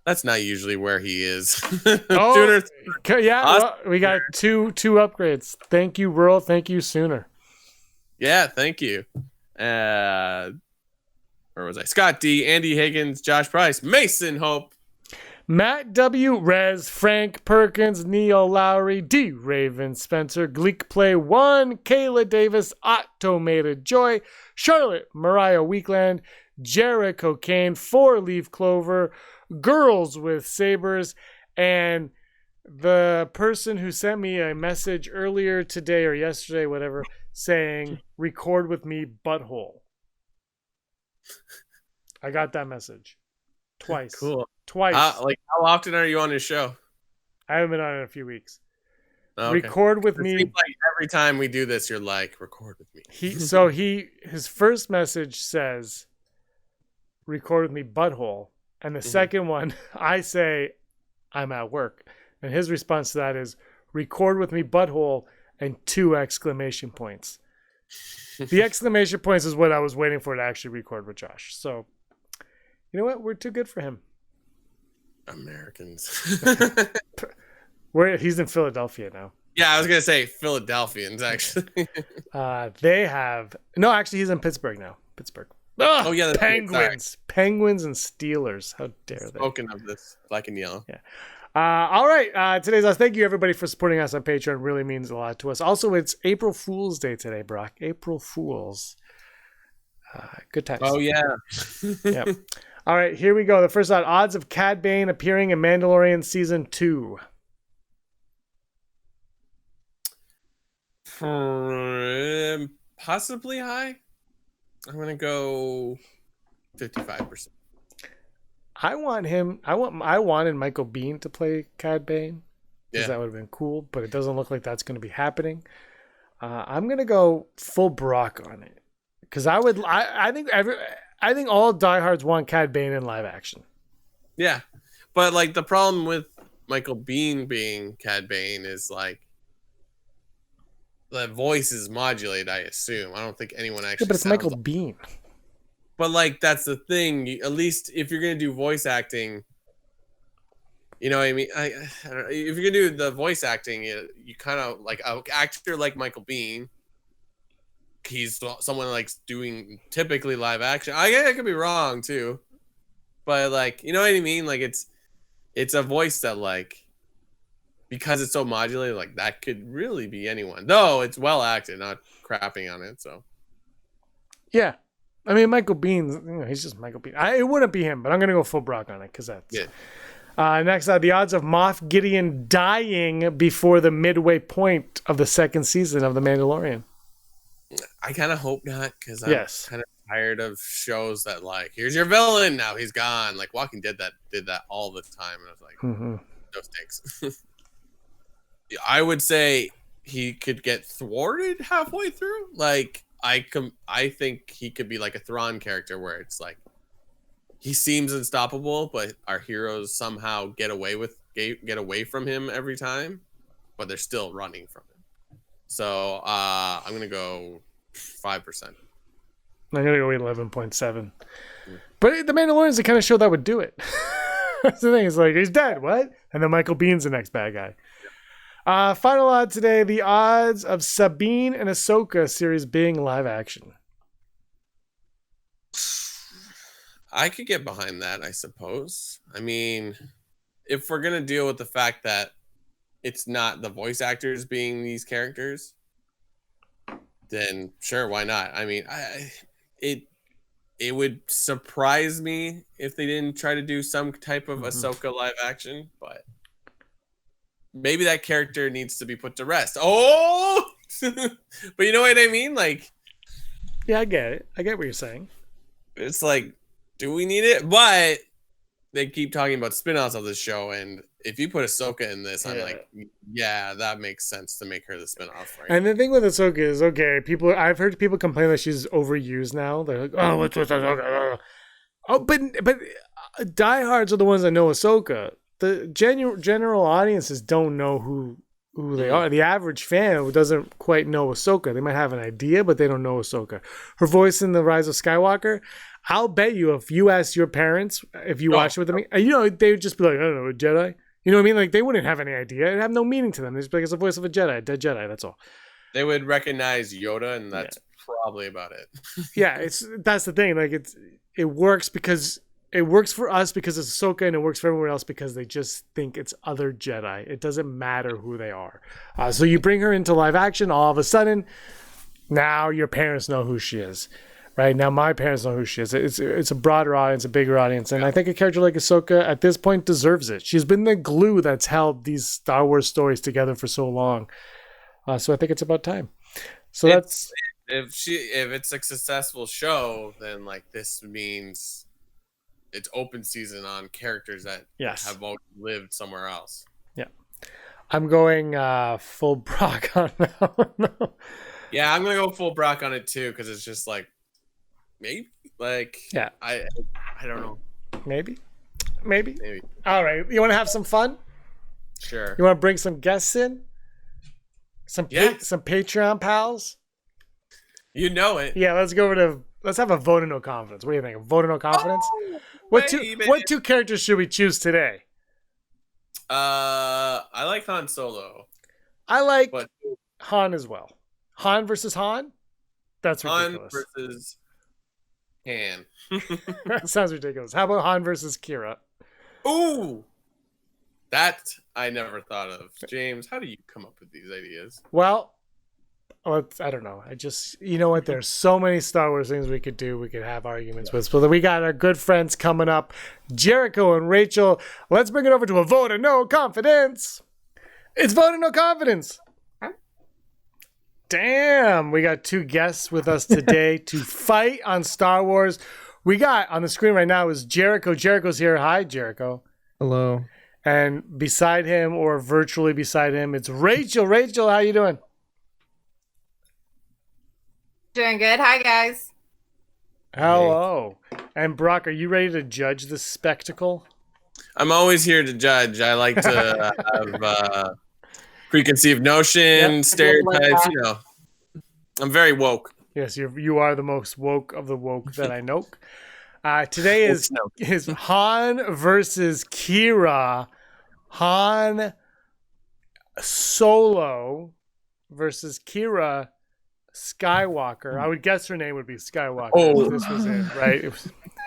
S4: That's not usually where he is.
S5: Oh, yeah,
S4: Awesome.
S5: well, we got two upgrades. Thank you, Rural. Thank you, Sooner.
S4: Yeah, thank you. Where was I? Scott D, Andy Higgins, Josh Price, Mason Hope,
S5: Matt W, Rez, Frank Perkins, Neil Lowry, D Raven, Spencer, Gleek Play 1, Kayla Davis, Automated Joy, Charlotte, Mariah Weekland, Jericho Kane, 4-Leaf Clover, Girls with Sabers, and the person who sent me a message earlier today or yesterday, whatever, saying, record with me, butthole. I got that message. Twice.
S4: Cool.
S5: Twice.
S4: Like, how often are you on his show?
S5: I haven't been on it in a few weeks.
S4: Okay.
S5: Record with
S4: It
S5: me.
S4: seems like every time we do this, you're like, record with me.
S5: His first message says, record with me, butthole. And the second one, I say, I'm at work. And his response to that is, record with me, butthole, and 2 exclamation points. The exclamation points is what I was waiting for to actually record with Josh. So, you know what? We're too good for him.
S4: Americans.
S5: He's in Philadelphia now.
S4: Yeah, I was gonna say Philadelphians actually.
S5: Actually, he's in Pittsburgh now. Pittsburgh.
S4: Oh yeah,
S5: Penguins and Steelers. How dare they?
S4: Spoken of this, black and yellow.
S5: Yeah. All right. Today's us. Thank you everybody for supporting us on Patreon. It really means a lot to us. Also, it's April Fool's Day today, Brock. April Fools. Good times.
S4: Oh yeah.
S5: Yep. All right, here we go. The first odds of Cad Bane appearing in Mandalorian Season 2.
S4: Possibly high. I'm gonna go 55%.
S5: I wanted Michael Biehn to play Cad Bane, because that would have been cool, but it doesn't look like that's going to be happening. I'm gonna go full Brock on it, because I think all diehards want Cad Bane in live action.
S4: Yeah, but like the problem with Michael Biehn being Cad Bane is like the voice is modulated. I assume. I don't think anyone actually.
S5: Yeah, but it's Michael Biehn.
S4: But like that's the thing. At least if you're gonna do voice acting, you know what I mean. I don't know. If you're gonna do the voice acting, you kind of like an actor like Michael Biehn. He's someone like doing typically live action. I could be wrong too, but like you know what I mean. Like it's a voice that like because it's so modulated, like that could really be anyone. Though it's well acted, not crapping on it. So
S5: Yeah. I mean, Michael Biehn, he's just Michael Biehn. It wouldn't be him, but I'm going to go full Brock on it because that's...
S4: yeah.
S5: Next, the odds of Moff Gideon dying before the midway point of the second season of The Mandalorian.
S4: I kind of hope not, because I'm
S5: Yes.
S4: kind of tired of shows that like, here's your villain, now he's gone. Like Walking Dead did that all the time, and I was like, no stakes. I would say he could get thwarted halfway through. Like I think he could be like a Thrawn character where it's like he seems unstoppable, but our heroes somehow get away from him every time, but they're still running from him. So I'm gonna go 5%.
S5: I'm going to go 11.7. But The Mandalorian is the kind of show that would do it. That's the thing. It's like, he's dead. What? And then Michael Bihn's the next bad guy. Final odd today, the odds of Sabine and Ahsoka series being live action.
S4: I could get behind that, I suppose. I mean, if we're gonna deal with the fact that it's not the voice actors being these characters, then sure, why not? I mean, it would surprise me if they didn't try to do some type of Ahsoka live action, but maybe that character needs to be put to rest. Oh, but you know what I mean? Like,
S5: Yeah, I get it. I get what you're saying.
S4: it's like, do we need it? But they keep talking about spin-offs of the show, and if you put Ahsoka in this, I'm like, yeah, that makes sense to make her the spin-off, right?
S5: And the thing with Ahsoka is, okay, I've heard people complain that she's overused now. They're like, oh, what's Ahsoka? Oh, but diehards are the ones that know Ahsoka. The general audiences don't know who they are. The average fan who doesn't quite know Ahsoka, they might have an idea, but they don't know Ahsoka. Her voice in The Rise of Skywalker, I'll bet you if you ask your parents, if you watch it with them, they would just be like, I don't know, a Jedi. You know what I mean? Like, they wouldn't have any idea. It'd have no meaning to them. They'd just be like, it's the voice of a Jedi, a dead Jedi, that's all.
S4: They would recognize Yoda, and that's probably about it.
S5: Yeah, that's the thing. Like, it works because it works for us because it's Ahsoka, and it works for everyone else because they just think it's other Jedi. It doesn't matter who they are. So you bring her into live action, all of a sudden, now your parents know who she is. Right now, my parents know who she is. It's a broader audience, a bigger audience, and I think a character like Ahsoka at this point deserves it. She's been the glue that's held these Star Wars stories together for so long. So I think it's about time. So that's
S4: if it's a successful show, then like this means it's open season on characters that have lived somewhere else.
S5: Yeah, I'm going full Brock on that one.
S4: Yeah, I'm gonna go full Brock on it too because it's just like. Maybe I don't know.
S5: Maybe. All right, you want to have some fun?
S4: Sure.
S5: You want to bring some guests in? Some Patreon pals?
S4: You know it.
S5: Yeah, let's have a vote of no confidence. What do you think? A vote of no confidence? What two characters should we choose today?
S4: I like Han Solo.
S5: I like Han as well. Han versus Han? That's ridiculous.
S4: Han versus Han.
S5: That sounds ridiculous. How about Han versus Kira?
S4: Ooh, that I never thought of. James, how do you come up with these ideas?
S5: Well, I don't know. You know what? There's so many Star Wars things we could do. We could have arguments with. So we got our good friends coming up, Jericho and Rachel. Let's bring it over to a vote of no confidence. It's vote of no confidence. Damn, we got two guests with us today to fight on Star Wars. We got on the screen right now is Jericho. Jericho's here. Hi, Jericho.
S7: Hello.
S5: And beside him, or virtually beside him, it's Rachel. Rachel, how you doing?
S8: Doing good. Hi, guys.
S5: Hello. And Brock, are you ready to judge this spectacle?
S4: I'm always here to judge. I like to have preconceived notions, stereotypes, I'm very woke.
S5: Yes, you are the most woke of the woke that I know. Today is Han versus Kira. Han Solo versus Kira Skywalker. I would guess her name would be Skywalker.
S4: Oh.
S5: This was it, right?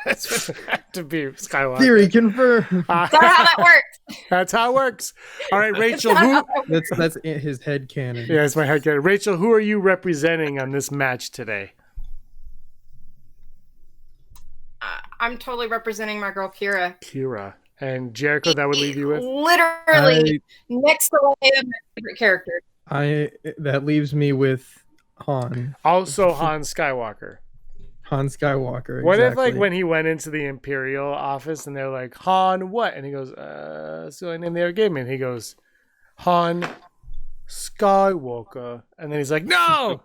S5: It had to be Skywalker.
S7: Theory confirmed.
S8: Is that how that works?
S5: That's how it works. All right, Rachel, who?
S7: That's his head canon.
S5: Yeah, it's my head canon. Rachel, who are you representing on this match today?
S8: I'm totally representing my girl Kira.
S5: Kira. And Jericho, that would leave you with?
S8: Literally next to one of my favorite characters.
S7: That leaves me with Han.
S5: Also Han Skywalker.
S7: Han Skywalker.
S5: What if,
S7: exactly.
S5: like, when he went into the Imperial office and they're like, Han what? And he goes, that's the only name they ever gave me. And he goes, Han Skywalker. And then he's like, no!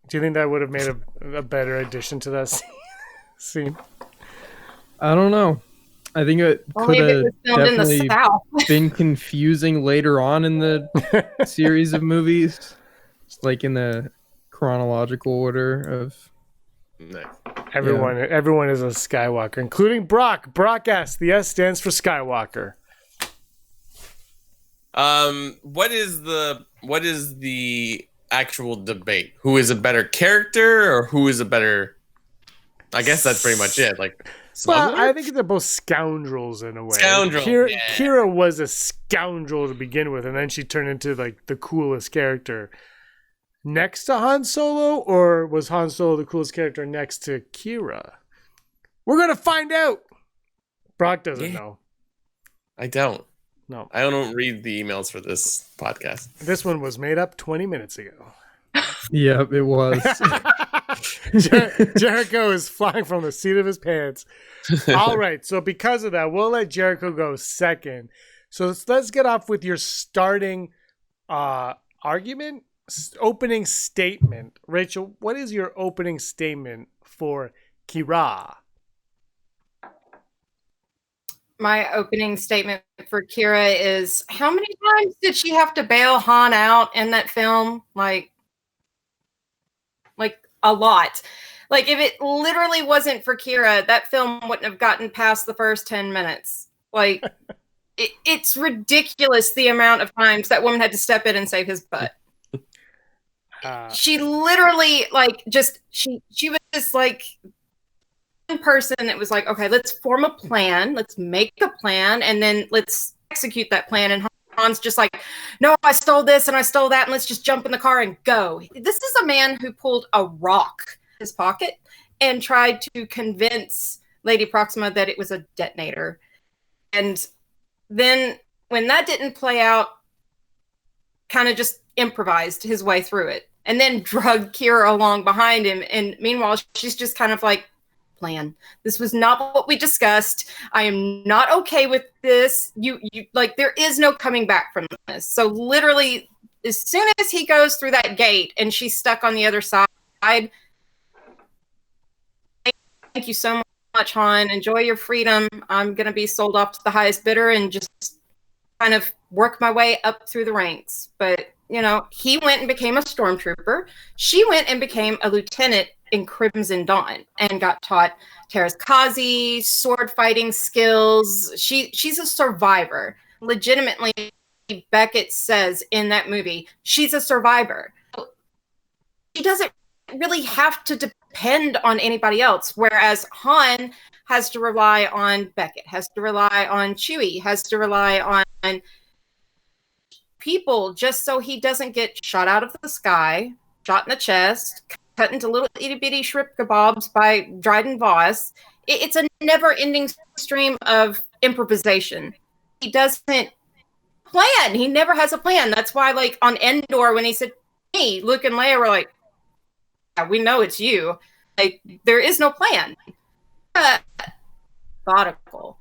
S5: Do you think that would have made a better addition to that scene?
S7: I don't know. I think it
S8: Only
S7: could
S8: if it
S7: have
S8: was filmed in the
S7: definitely
S8: South.
S7: been confusing later on in the series of movies, like in the chronological order of.
S4: Nice.
S5: Everyone is a Skywalker, including Brock. Brock S. The S stands for Skywalker.
S4: What is the actual debate? Who is a better character, or who is a better? I guess that's pretty much it. Like,
S5: Well,
S4: smuggler?
S5: I think they're both scoundrels in a way.
S4: Scoundrel, yeah.
S5: Kira was a scoundrel to begin with, and then she turned into like the coolest character. Next to Han Solo, or was Han Solo the coolest character next to Kira? We're gonna find out. Brock doesn't know.
S4: I don't.
S5: No.
S4: I don't read the emails for this podcast.
S5: This one was made up 20 minutes ago.
S7: Yep, it was.
S5: Jericho is flying from the seat of his pants. All right, so because of that, we'll let Jericho go second. So let's get off with your starting argument, opening statement. Rachel, what is your opening statement for Kira?
S8: My opening statement for Kira is, how many times did she have to bail Han out in that film? Like a lot. Like, if it literally wasn't for Kira, that film wouldn't have gotten past the first 10 minutes. Like, it's ridiculous the amount of times that woman had to step in and save his butt. She literally, like, she was just like one person that was like, okay, let's form a plan, let's make a plan, and then let's execute that plan. And Han's just like, no, I stole this and I stole that, and let's just jump in the car and go. This is a man who pulled a rock in his pocket and tried to convince Lady Proxima that it was a detonator. And then when that didn't play out, kind of just improvised his way through it and then drug Kira along behind him. And meanwhile, she's just kind of like, plan. This was not what we discussed. I am not okay with this. You like, there is no coming back from this. So literally, as soon as he goes through that gate and she's stuck on the other side, thank you so much, Han. Enjoy your freedom. I'm going to be sold off to the highest bidder and just kind of work my way up through the ranks. But, you know, he went and became a stormtrooper. She went and became a lieutenant in Crimson Dawn and got taught Terraskazi, sword fighting skills. She's a survivor. Legitimately, Beckett says in that movie, she's a survivor. She doesn't really have to depend on anybody else, whereas Han has to rely on Beckett, has to rely on Chewie, has to rely on people just so he doesn't get shot out of the sky, shot in the chest, cut into little itty-bitty shrimp kebabs by Dryden Voss. It's a never-ending stream of improvisation. He doesn't plan. He never has a plan. That's why, like, on Endor, when he said, hey, Luke and Leia were like, yeah, we know it's you. Like, there is no plan. Methodical.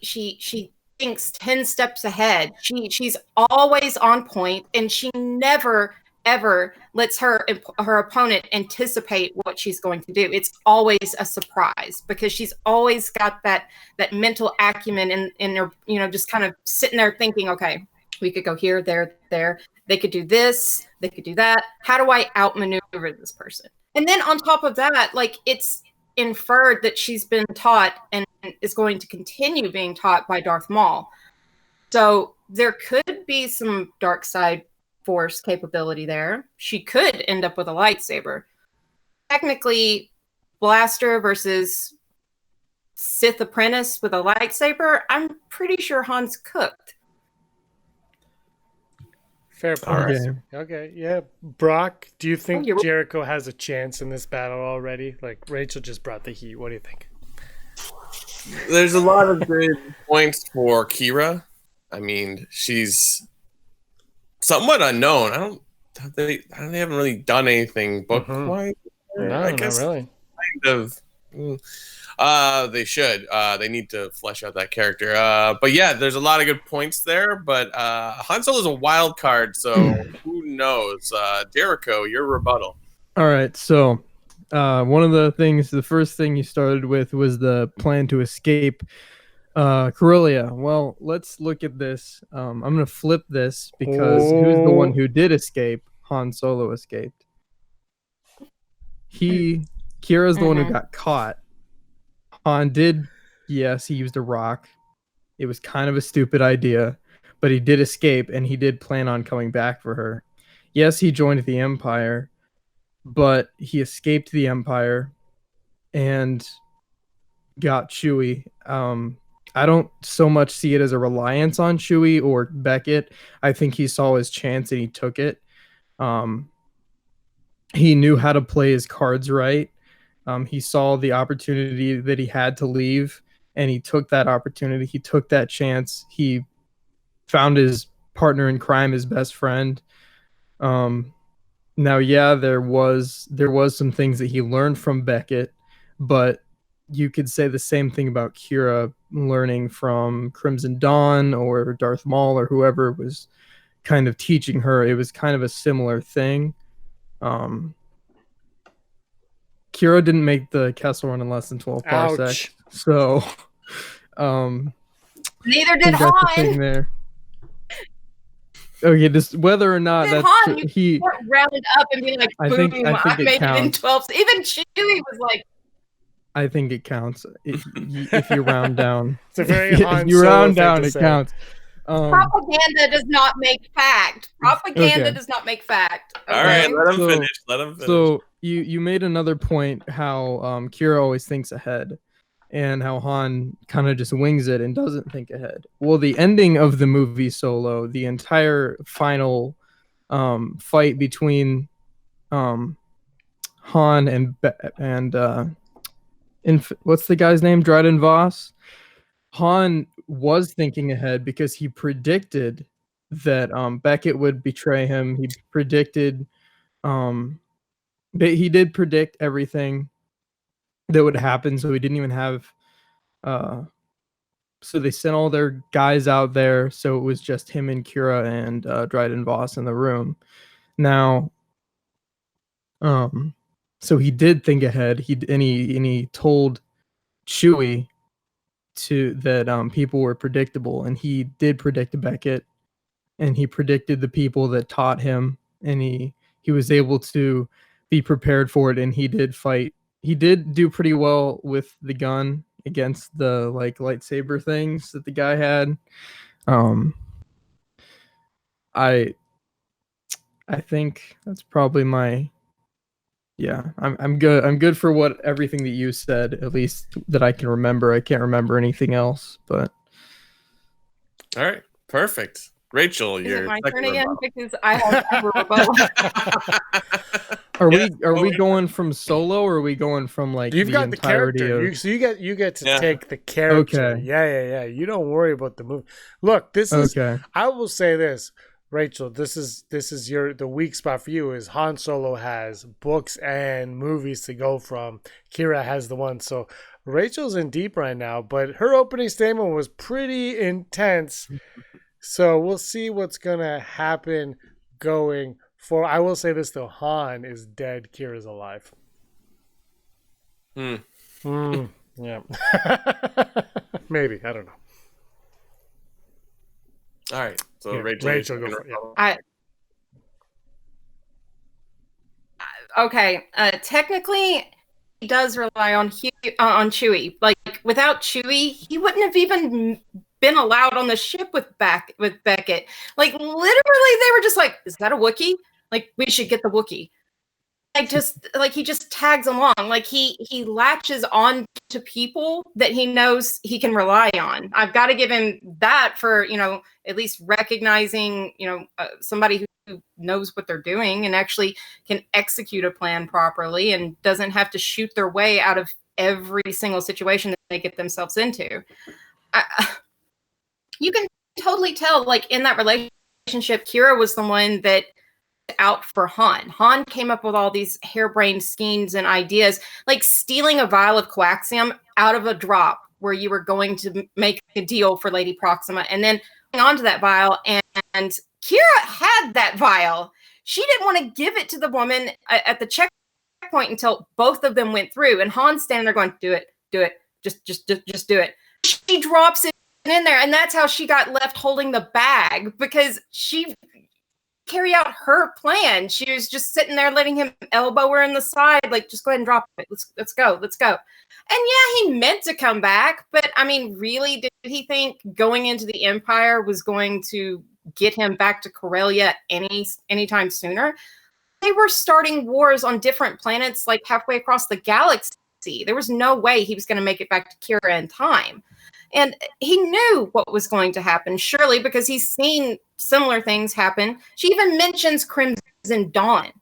S8: She thinks 10 steps ahead. She's always on point, and she never ever lets her opponent anticipate what she's going to do. It's always a surprise because she's always got that mental acumen in her, you know, just kind of sitting there thinking, okay, we could go here, there. They could do this, they could do that. How do I outmaneuver this person? And then on top of that, like, it's inferred that she's been taught and is going to continue being taught by Darth Maul. So there could be some dark side force capability there. She could end up with a lightsaber. Technically, blaster versus Sith apprentice with a lightsaber, I'm pretty sure Han's cooked.
S5: Fair point.
S7: Okay.
S5: Okay, yeah. Brock, do you think
S8: you're-
S5: Jericho has a chance in this battle already? Like, Rachel just brought the heat. What do you think?
S4: There's a lot of good points for Kira. I mean, she's somewhat unknown. They haven't really done anything book wise.
S5: No,
S4: I guess
S5: not really.
S4: kind of. They should. They need to flesh out that character. But yeah, there's a lot of good points there. But Han Solo is a wild card, so who knows? Jericho, your rebuttal.
S7: All right, so one of the first thing you started with was the plan to escape Corellia. Well, let's look at this. I'm going to flip this because who's the one who did escape? Han Solo escaped. Kira's the one who got caught. Han did, yes, he used a rock. It was kind of a stupid idea, but he did escape and he did plan on coming back for her. Yes, he joined the Empire, but he escaped the Empire and got Chewie. I don't so much see it as a reliance on Chewie or Beckett. I think he saw his chance and he took it. He knew how to play his cards right. He saw the opportunity that he had to leave, and he took that opportunity. He took that chance. He found his partner in crime, his best friend. Now, yeah, there was some things that he learned from Beckett, but you could say the same thing about Kira learning from Crimson Dawn or Darth Maul or whoever was kind of teaching her. It was kind of a similar thing. Kira didn't make the Kessel Run in less than 12 parsecs. So,
S8: neither did
S7: that's the thing
S8: Han.
S7: there. Okay, just whether or not
S8: Then
S7: that's
S8: Han,
S7: true.
S8: you weren't rounded up and be like,
S7: I
S8: boom,
S7: think
S8: I
S7: it
S8: made it in
S7: counts.
S8: 12. Even Chewie was like,
S7: I think it counts if you round down.
S5: It's a very
S7: if
S5: Han
S7: you
S5: Solo
S7: round
S5: thing
S7: down,
S5: to
S7: it
S5: say.
S7: counts.
S8: propaganda does not make fact. Propaganda
S7: Okay.
S8: does not make fact. Okay?
S4: All right, let him
S7: So-
S4: finish. Let him finish.
S7: So you made another point how Kira always thinks ahead, and how Han kind of just wings it and doesn't think ahead. Well, the ending of the movie Solo, the entire final fight between Han and what's the guy's name? Dryden Voss. Han was thinking ahead because he predicted that Beckett would betray him. He predicted he did predict everything that would happen, so he didn't even have so they sent all their guys out there, so it was just him and Kira and Dryden Voss in the room. Now so he did think ahead. He told Chewie that people were predictable, and he did predict Beckett, and he predicted the people that taught him, and he was able to be prepared for it, and he did fight. He did do pretty well with the gun against the lightsaber things that the guy had. I think that's probably my. Yeah, I'm good. I'm good for what everything that you said, at least that I can remember. I can't remember anything else, but
S4: All right, perfect. Rachel,
S8: Is
S4: your
S8: it my
S4: second
S8: turn again?
S4: rebuttal.
S8: Because I have a rebuttal.
S7: are
S4: Yes,
S7: we going from Solo, or are we going from like
S5: You've
S7: the
S5: got the
S7: entirety
S5: character.
S7: of?
S5: So you get to
S4: Yeah.
S5: take the character.
S7: Okay.
S5: Yeah. You don't worry about the movie. Look, this is.
S7: Okay.
S5: I will say this, Rachel. This is the weak spot for you. Is Han Solo has books and movies to go from. Kira has the one. So Rachel's in deep right now, but her opening statement was pretty intense. So we'll see what's gonna happen going forward. I will say this though: Han is dead. Kira's alive. Yeah. Maybe. I don't know.
S4: All right, so
S5: Yeah,
S4: Rachel,
S5: Rachel,
S4: your
S5: go
S4: second
S5: for it,
S4: rebuttal.
S8: Okay, technically, he does rely on Chewie. Like without Chewie, he wouldn't have even been allowed on the ship with Beckett. Like literally, they were just like, "Is that a Wookiee? Like we should get the Wookiee." he just tags along. Like he latches on to people that he knows he can rely on. I've got to give him that for, at least recognizing, somebody who knows what they're doing and actually can execute a plan properly and doesn't have to shoot their way out of every single situation that they get themselves into. You can totally tell, like, in that relationship, Kira was the one that out for Han. Han came up with all these harebrained schemes and ideas, like stealing a vial of coaxium out of a drop where you were going to make a deal for Lady Proxima, and then onto that vial. And Kira had that vial. She didn't want to give it to the woman at the checkpoint until both of them went through. And Han's standing there going, "Do it, just do it." She drops it in there, and that's how she got left holding the bag, because she carry out her plan. She was just sitting there letting him elbow her in the side, like, just go ahead and drop it. Let's go. And yeah, he meant to come back, but I mean, really, did he think going into the Empire was going to get him back to Corellia anytime sooner? They were starting wars on different planets, like halfway across the galaxy. There was no way he was going to make it back to Kira in time. And he knew what was going to happen, surely, because he's seen similar things happen. She even mentions Crimson Dawn.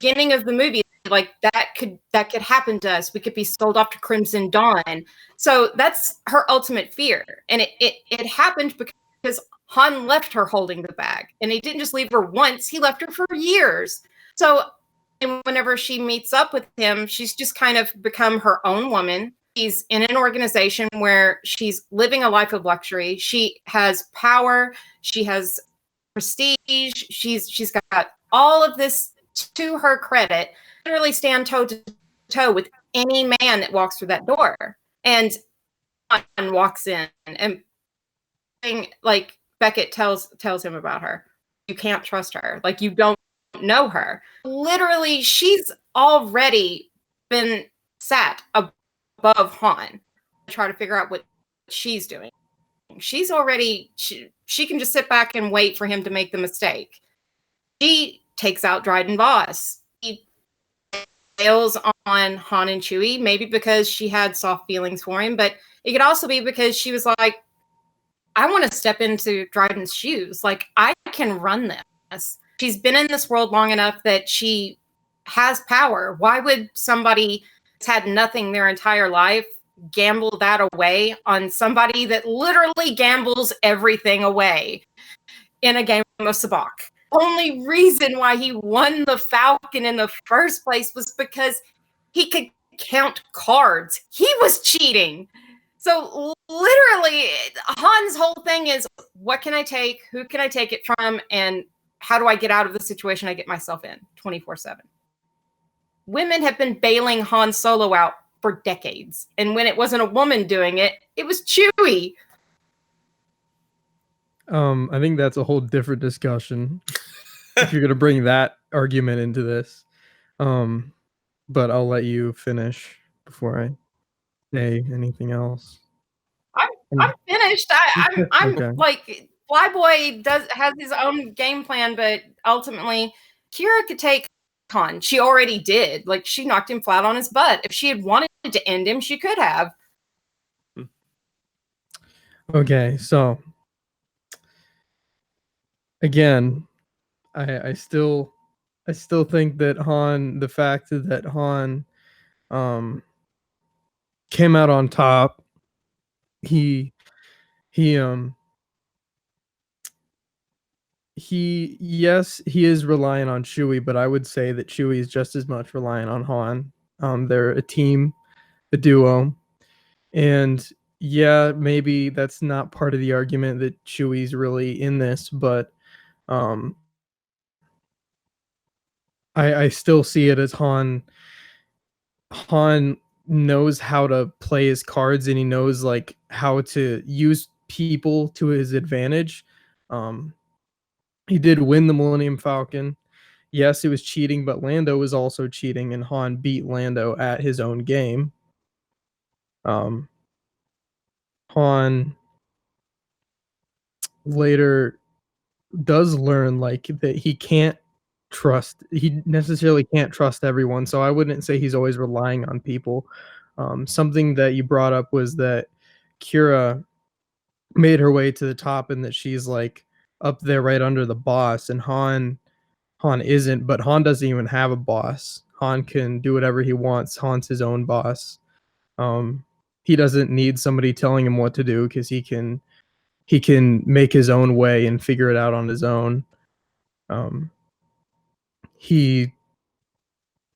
S8: Beginning of the movie, like, that could happen to us. We could be sold off to Crimson Dawn. So that's her ultimate fear. And it happened because Han left her holding the bag. And he didn't just leave her once, he left her for years. So whenever she meets up with him, she's just kind of become her own woman. She's in an organization where she's living a life of luxury. She has power. She has prestige. She's got all of this to her credit. Literally stand toe to toe with any man that walks through that door. And walks in, and like Beckett tells him about her. You can't trust her. Like, you don't know her. Literally, she's already been sat above Han to try to figure out what she's doing. She's already, she can just sit back and wait for him to make the mistake. She takes out Dryden Voss. He bails on Han and Chewie, maybe because she had soft feelings for him, but it could also be because she was like, I want to step into Dryden's shoes. Like, I can run this. She's been in this world long enough that she has power. Why would somebody had nothing their entire life gamble that away on somebody that literally gambles everything away in a game of sabacc? Only reason why he won the Falcon in the first place was because he could count cards. He was cheating. So literally, Han's whole thing is, what can I take? Who can I take it from? And how do I get out of the situation I get myself in 24/7? Women have been bailing Han Solo out for decades. And when it wasn't a woman doing it, it was Chewie.
S7: I think that's a whole different discussion if you're going to bring that argument into this. But I'll let you finish before I say anything else.
S8: I'm finished. I'm
S7: Okay.
S8: like, Flyboy has his own game plan, but ultimately Kira could take Han. She already did. Like, she knocked him flat on his butt. If she had wanted to end him, she could have.
S7: Okay, so again, I still think that Han, the fact that Han came out on top, he yes, he is relying on Chewie, but I would say that Chewie is just as much relying on Han. They're a team, a duo. And yeah, maybe that's not part of the argument that Chewie's really in this, but I still see it as Han knows how to play his cards, and he knows like how to use people to his advantage. He did win the Millennium Falcon. Yes, it was cheating, but Lando was also cheating, and Han beat Lando at his own game. Han later does learn like that he can't necessarily can't trust everyone. So I wouldn't say he's always relying on people. Something that you brought up was that Kira made her way to the top and that she's like up there right under the boss, and Han isn't, but Han doesn't even have a boss. Han can do whatever he wants. Han's his own boss. He doesn't need somebody telling him what to do because he can make his own way and figure it out on his own. He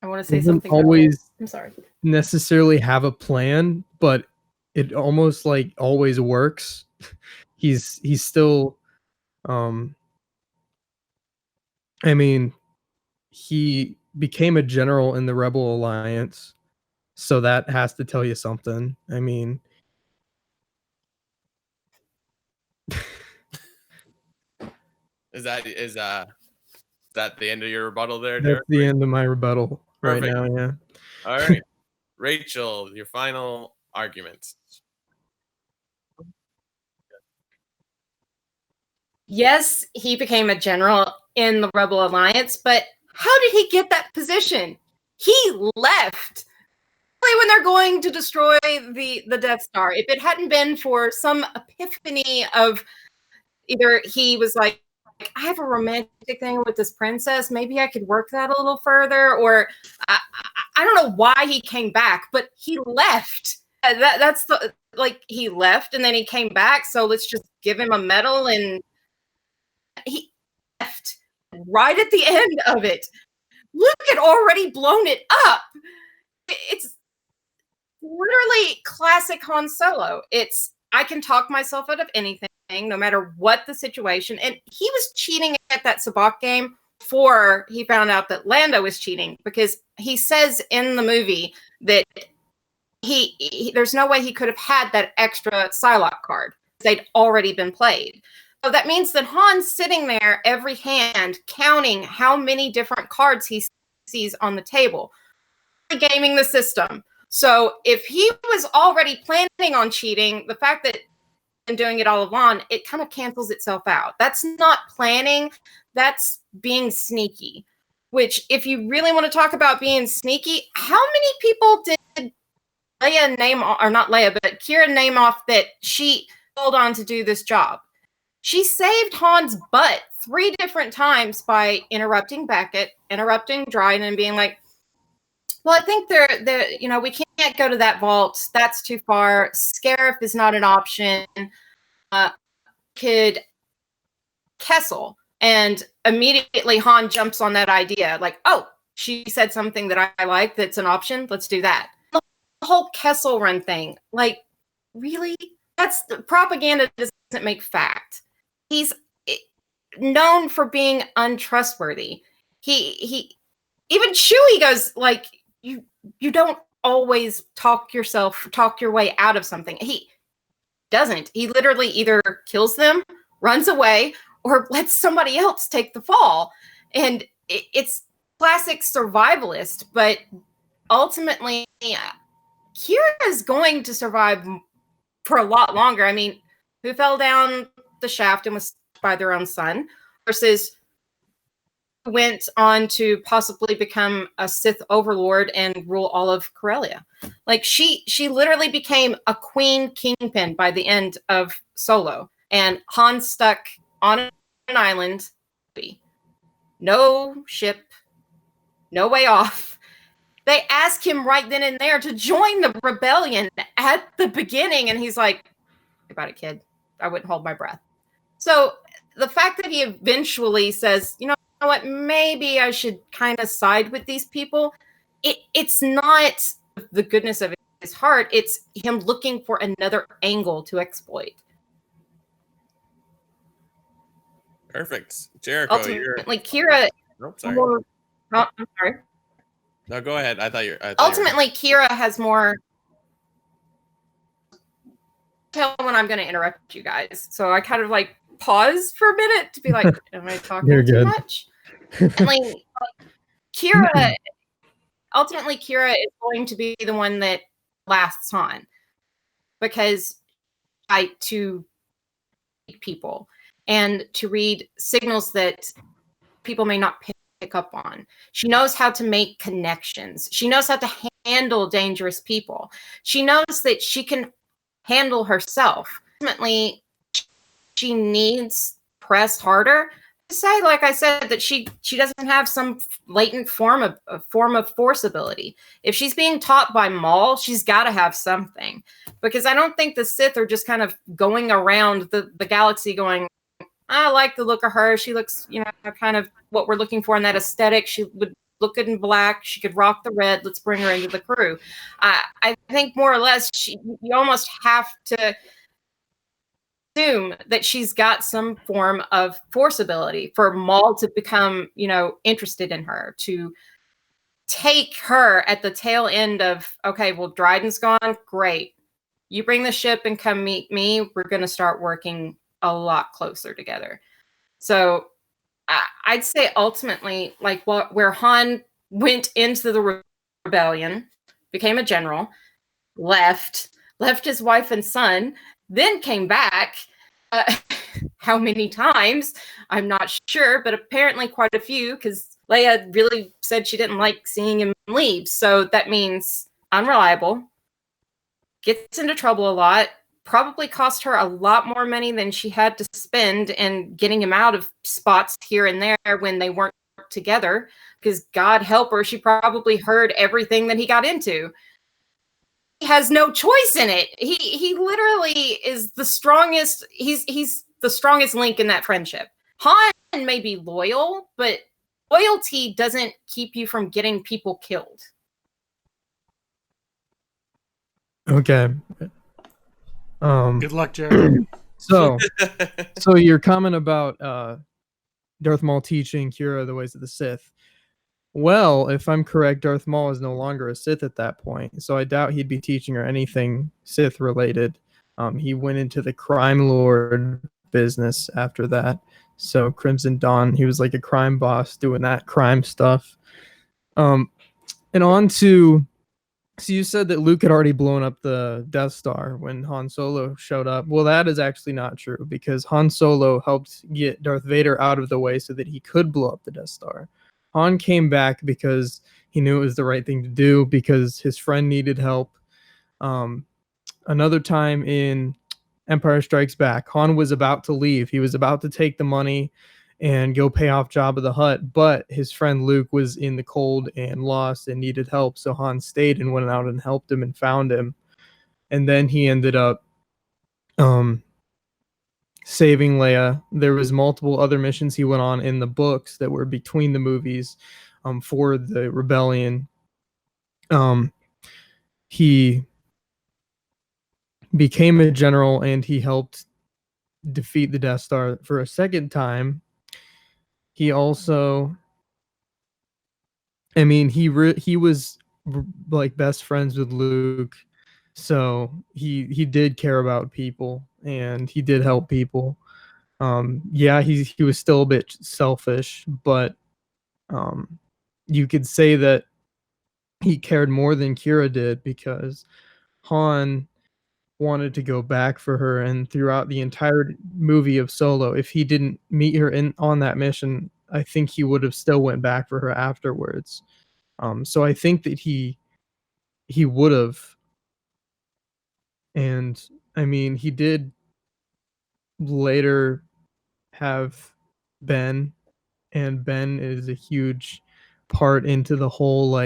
S8: I want to say
S7: doesn't
S8: something. about
S7: always
S8: this. I'm sorry.
S7: necessarily have a plan, but it almost like always works. He's still I mean, he became a general in the Rebel Alliance, so that has to tell you something. I mean,
S4: Is that the end of your rebuttal there,
S7: that's
S4: Derek?
S7: the end of my rebuttal right
S4: Perfect.
S7: now, yeah.
S4: All right. Rachel, your final argument.
S8: Yes, he became a general in the Rebel Alliance, but how did he get that position? He left when they're going to destroy the Death Star. If it hadn't been for some epiphany of either he was like, I have a romantic thing with this princess, maybe I could work that a little further, or I don't know why he came back, but he left. That's the like he left and then he came back. So let's just give him a medal, and he left right at the end of it. Luke had already blown it up. It's literally classic Han Solo. It's I can talk myself out of anything, no matter what the situation. And he was cheating at that Sabacc game before he found out that Lando was cheating, because he says in the movie that he there's no way he could have had that extra Psylocke card. They'd already been played. So that means that Han's sitting there every hand counting how many different cards he sees on the table, gaming the system. So if he was already planning on cheating, the fact that and doing it all along, it kind of cancels itself out. That's not planning, that's being sneaky. Which, if you really want to talk about being sneaky, how many people did Leia name, or not Leia, but Kira name off that she told on to do this job? She saved Han's butt 3 different times by interrupting Beckett, interrupting Dryden, and being like, well, I think they're we can't go to that vault. That's too far. Scarif is not an option. Could Kessel. And immediately Han jumps on that idea. Like, oh, she said something that I like that's an option. Let's do that. The whole Kessel Run thing. Like, really? That's propaganda doesn't make fact. He's known for being untrustworthy. He even Chewie goes like, you don't always talk your way out of something. He doesn't. He literally either kills them, runs away, or lets somebody else take the fall. And it's classic survivalist, but ultimately Kira is going to survive for a lot longer. I mean, who fell down the shaft and was by their own son versus went on to possibly become a Sith overlord and rule all of Corellia. Like she literally became a queen kingpin by the end of Solo, and Han stuck on an island, no ship, no way off. They ask him right then and there to join the rebellion at the beginning, and he's like, "Think about it, kid. I wouldn't hold my breath." So the fact that he eventually says, you know what, maybe I should kind of side with these people, it's not the goodness of his heart, it's him looking for another angle to exploit.
S4: Perfect. Jericho,
S8: ultimately Kira
S4: sorry.
S8: more, oh, I'm sorry.
S4: No, go ahead.
S8: Ultimately Kira has more. Tell when I'm going to interrupt you guys, so I kind of like pause for a minute to be like, am I talking too much? Kira is going to be the one that lasts on, because to people and to read signals that people may not pay pick up on. She knows how to make connections. She knows how to handle dangerous people. She knows that she can handle herself. Ultimately, she needs pressed harder. Say, like I said, that she doesn't have some latent form of force ability. If she's being taught by Maul, she's got to have something, because I don't think the Sith are just kind of going around the galaxy going, I like the look of her. She looks, kind of what we're looking for in that aesthetic. She would look good in black. She could rock the red. Let's bring her into the crew. I think more or less you almost have to assume that she's got some form of force ability for Maul to become, interested in her, to take her at the tail end of, okay, well, Dryden's gone. Great. You bring the ship and come meet me. We're going to start working a lot closer together. So I'd say ultimately, like where Han went into the rebellion, became a general, left his wife and son, then came back. How many times? I'm not sure, but apparently quite a few, because Leia really said she didn't like seeing him leave. So that means unreliable, gets into trouble a lot, probably cost her a lot more money than she had to spend in getting him out of spots here and there when they weren't together, because God help her, she probably heard everything that he got into. He has no choice in it. He literally is the strongest. He's the strongest link in that friendship. Han may be loyal, but loyalty doesn't keep you from getting people killed.
S7: Okay.
S5: Good luck, Jared.
S7: So your comment about Darth Maul teaching Kira the ways of the Sith. Well, if I'm correct, Darth Maul is no longer a Sith at that point, so I doubt he'd be teaching her anything Sith related. He went into the crime lord business after that. So Crimson Dawn, he was like a crime boss doing that crime stuff. And on to, so you said that Luke had already blown up the Death Star when Han Solo showed up. Well, that is actually not true, because Han Solo helped get Darth Vader out of the way so that he could blow up the Death Star. Han came back because he knew it was the right thing to do, because his friend needed help. Another time in Empire Strikes Back, Han was about to leave. He was about to take the money and go pay off Jabba the Hutt, but his friend Luke was in the cold and lost and needed help, so Han stayed and went out and helped him and found him. And then he ended up saving Leia. There was multiple other missions he went on in the books that were between the movies for the rebellion. He became a general and he helped defeat the Death Star for a second time. He also, he was like best friends with Luke, so he did care about people and he did help people. He was still a bit selfish, but you could say that he cared more than Kira did, because Han wanted to go back for her, and throughout the entire movie of Solo, if he didn't meet her on that mission, I think he would have still went back for her afterwards. So I think that he would have, and he did later have Ben, and Ben is a huge part into the whole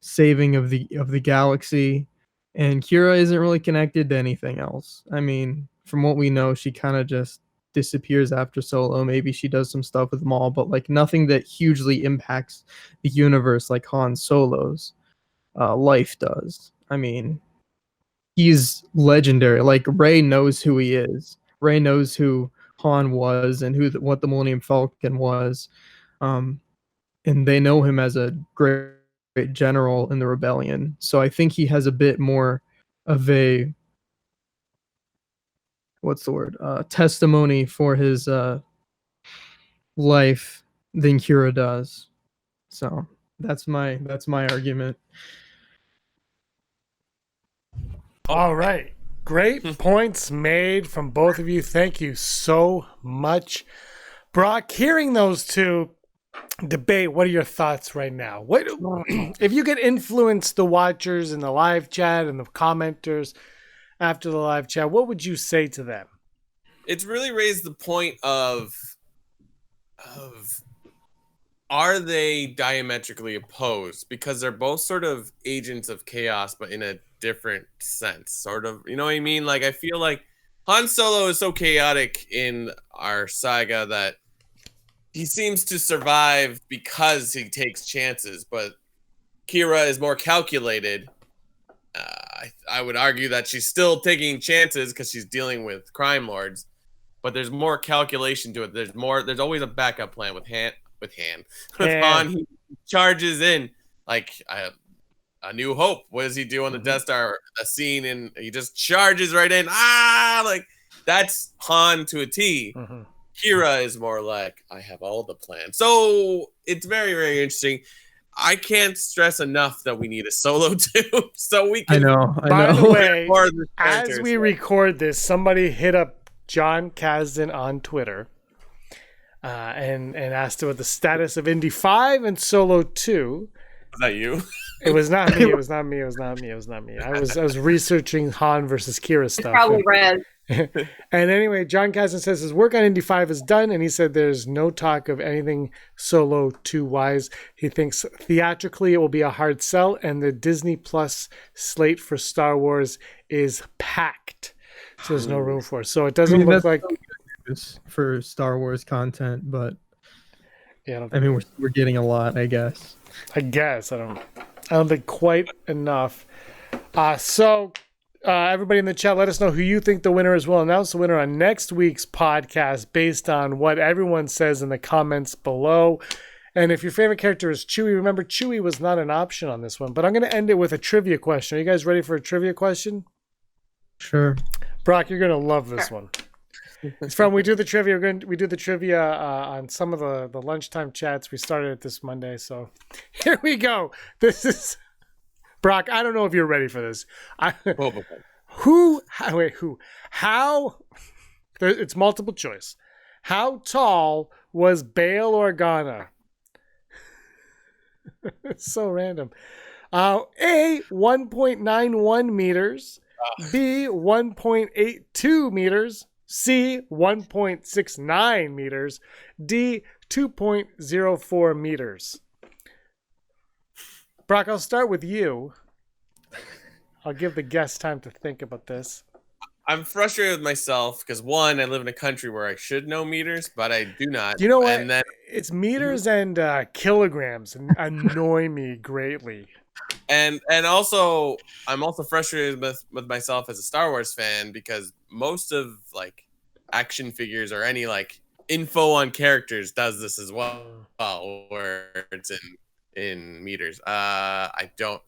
S7: saving of the galaxy. And Kira isn't really connected to anything else. From what we know, she kind of just disappears after Solo. Maybe she does some stuff with Maul, but nothing that hugely impacts the universe like Han Solo's life does. He's legendary. Rey knows who he is. Rey knows who Han was and what the Millennium Falcon was. And they know him as a great general in the rebellion. So I think he has a bit more of a testimony for his life than Kira does. So that's my argument.
S5: All right. Great points made from both of you. Thank you so much. Brock, hearing those two, debate. What are your thoughts right now? What if you could influence the watchers in the live chat and the commenters after the live chat? What would you say to them?
S4: It's really raised the point of are they diametrically opposed, because they're both sort of agents of chaos but in a different sense, sort of, you know what I mean? Like, I feel like Han Solo is so chaotic in our saga that he seems to survive because he takes chances, but Kira is more calculated. I would argue that she's still taking chances because she's dealing with crime lords, but there's more calculation to it. There's always a backup plan with Han. He charges in like a New Hope. What does he do on the Death Star? A scene, and he just charges right in. Like that's Han to a T. Kira is more like, I have all the plans. So it's very, very interesting. I can't stress enough that we need a Solo too, so we can.
S7: I know.
S5: By the way, as we record this, somebody hit up John Kasdan on Twitter and asked about the status of Indy 5 and Solo 2.
S4: Was that you?
S5: It was not me. It was not me. It was not me. It was not me. I was researching Han versus Kira stuff.
S8: Probably read.
S5: And anyway, John Kasdan says his work on Indy 5 is done, and he said there's no talk of anything Solo 2 wise. He thinks theatrically it will be a hard sell, and the Disney Plus slate for Star Wars is packed. So there's no room for it. So it doesn't look like
S7: for Star Wars content, but
S5: yeah,
S7: I mean we're getting a lot, I guess.
S5: I don't think quite enough. So everybody in the chat, let us know who you think the winner is. We'll announce the winner on next week's podcast based on what everyone says in the comments below. And if your favorite character is Chewie, remember Chewie was not an option on this one. But I'm going to end it with a trivia question. Are you guys ready for a trivia question?
S7: Sure.
S5: Brock, you're going to love this one. It's from we do the trivia on some of the lunchtime chats. We started it this Monday, so here we go. This is Brock. I don't know if you're ready for this. How? It's multiple choice. How tall was Bail Organa? It's so random. A, 1.91 meters. B, 1.82 meters. C, 1.69 meters. D, 2.04 meters. Brock, I'll start with you. I'll give the guests time to think about this.
S4: I'm frustrated with myself because, one, I live in a country where I should know meters, but I do not.
S5: You know what?
S4: And then,
S5: it's meters and kilograms annoy me greatly.
S4: And also, I'm also frustrated with myself as a Star Wars fan because most of like action figures or any like info on characters does this as well, where it's in meters. I don't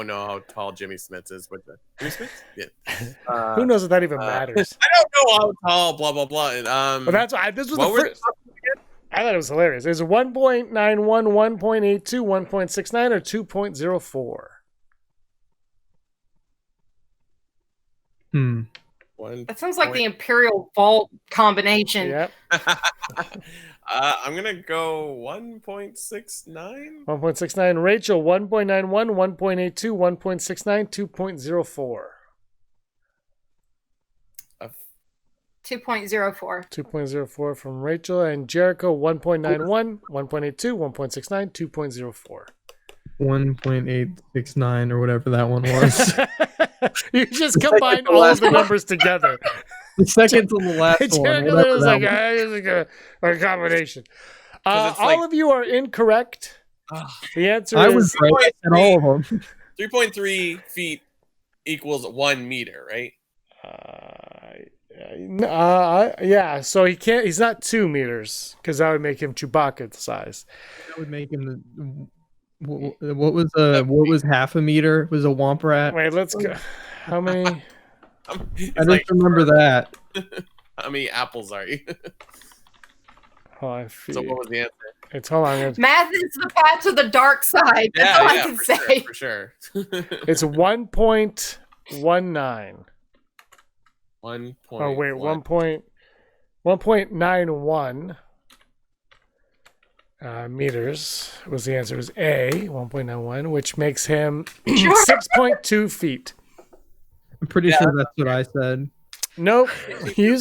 S4: know how tall Jimmy Smith is. Jimmy Smith? Yeah.
S5: Who knows if that even matters?
S4: I don't know how tall. Blah blah blah. And,
S5: but that's why this was the first. I thought it was hilarious. There's 1.91, 1.82, 1.69, or 2.04.
S8: That sounds like the Imperial Vault combination.
S5: Yep.
S4: I'm going to go 1.69.
S5: 1.69. Rachel, 1.91, 1.82, 1.69, 2.04.
S8: 2.04.
S5: 2.04 from Rachel. And Jericho, 1.91, 1.82, 1.69, 2.04.
S7: 1.869 or whatever that one was.
S5: You just combine all of the numbers together.
S7: The second to the last one.
S5: Jericho was like a combination. All of you are incorrect. The answer is...
S7: I was right at all of them.
S4: 3.3 feet equals 1 meter, right?
S5: Yeah, so he's not 2 meters because that would make him Chewbacca size.
S7: That would make him what was half a meter? Was a Womp Rat?
S5: Wait, let's go. How many?
S7: I just remember that.
S4: How many apples are you?
S5: So
S4: what was the answer?
S5: It's hold on.
S8: Math is the path to the dark side. That's all I can say.
S4: For sure.
S5: It's 1.19.
S4: 1.
S5: Oh wait, 1.91. meters was the answer. It was A, 1.91, which makes him
S8: Sure.
S5: 6.2 feet.
S7: I'm pretty sure that's what I said.
S5: Nope. You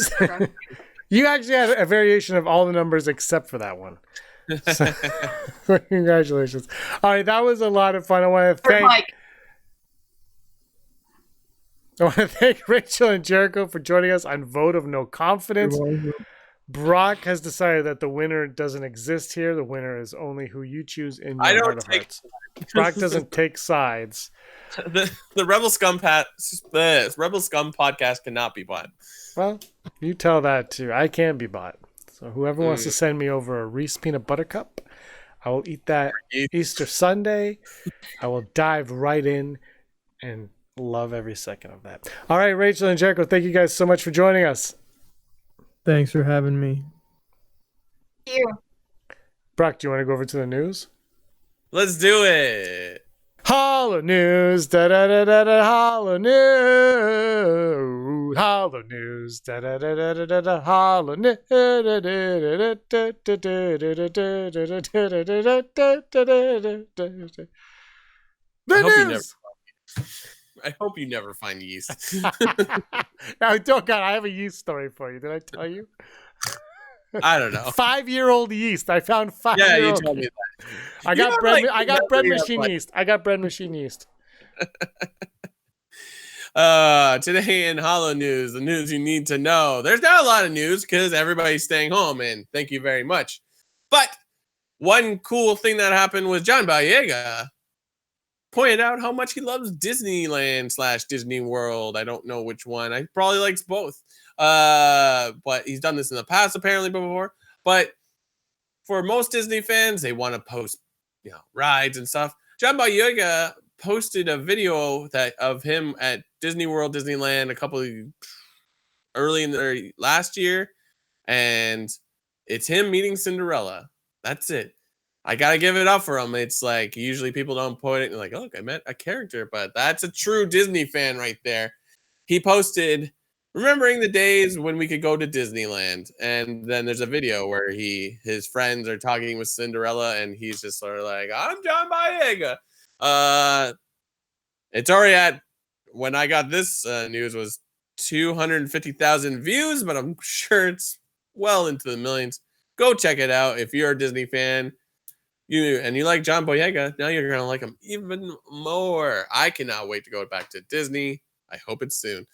S5: actually had a variation of all the numbers except for that one. So, congratulations. All right, that was a lot of fun. I want to thank Rachel and Jericho for joining us on Vote of No Confidence. Brock has decided that the winner doesn't exist here. The winner is only who you choose in your heart of hearts. Brock doesn't take sides.
S4: The Rebel Scum podcast cannot be bought.
S5: Well, you tell that too. I can be bought. So whoever wants to send me over a Reese peanut butter cup, I will eat that Easter Sunday. I will dive right in and love every second of that. All right, Rachel and Jericho, thank you guys so much for joining us.
S7: Thanks for having me.
S8: Thank you.
S5: Brock, do you want to go over to the news?
S4: Let's do it.
S5: Hollow news, da da da da da. Hollow news, hollow news, da da da da da da. Hollow news.
S4: I hope you never find yeast.
S5: Oh God, I have a yeast story for you. Did I tell you?
S4: I don't know.
S5: 5-year-old yeast. I found 5-year-old.
S4: Yeah, you told me that.
S5: I got bread. I got bread machine yeast. I got bread machine yeast.
S4: Today in Hollow News, the news you need to know. There's not a lot of news because everybody's staying home, and thank you very much. But one cool thing that happened was John Boyega pointed out how much he loves Disneyland / Disney World. I don't know which one. I probably likes both. But he's done this in the past apparently before. But for most Disney fans, they want to post, rides and stuff. John Boyega posted a video of him at Disney World, Disneyland early last year, and it's him meeting Cinderella. That's it. I gotta give it up for him. It's like usually people don't put it like, look, I met a character, but that's a true Disney fan right there. He posted, remembering the days when we could go to Disneyland, and then there's a video where his friends are talking with Cinderella, and he's just sort of like, I'm John Boyega. It's already at, when I got this news, was 250,000 views, but I'm sure it's well into the millions. Go check it out if you're a Disney fan. You like John Boyega, now you're gonna like him even more. I cannot wait to go back to Disney. I hope it's soon.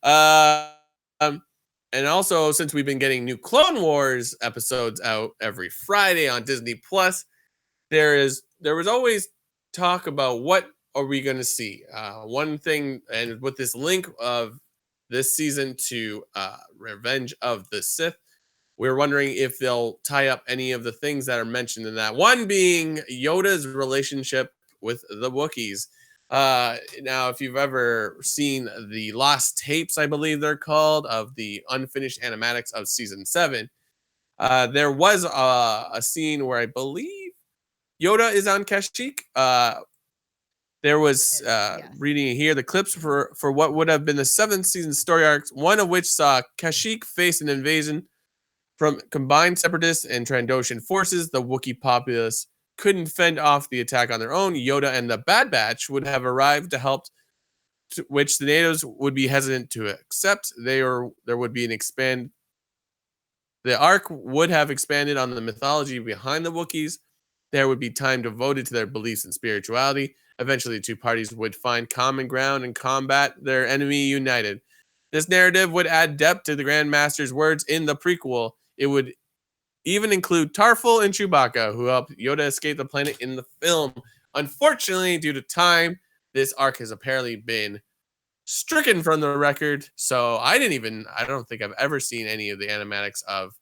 S4: And also, since we've been getting new Clone Wars episodes out every Friday on Disney Plus, there was always talk about what are we going to see. One thing, and with this link of this season to Revenge of the Sith, we're wondering if they'll tie up any of the things that are mentioned in that. One being Yoda's relationship with the Wookiees. Now, if you've ever seen the Lost Tapes, I believe they're called, of the unfinished animatics of season 7, there was a scene where I believe Yoda is on Kashyyyk. There was reading here the clips for what would have been the 7th season story arcs, one of which saw Kashyyyk face an invasion from combined Separatist and Trandoshan forces. The Wookiee populace couldn't fend off the attack on their own. Yoda and the Bad Batch would have arrived to help, which the natives would be hesitant to accept. There would be the arc would have expanded on the mythology behind the Wookiees. There would be time devoted to their beliefs and spirituality. Eventually, the two parties would find common ground and combat their enemy united. This narrative would add depth to the Grand Master's words in the prequel. It would even include Tarful and Chewbacca, who helped Yoda escape the planet in the film. Unfortunately, due to time, this arc has apparently been stricken from the record. So I don't think I've ever seen any of the animatics of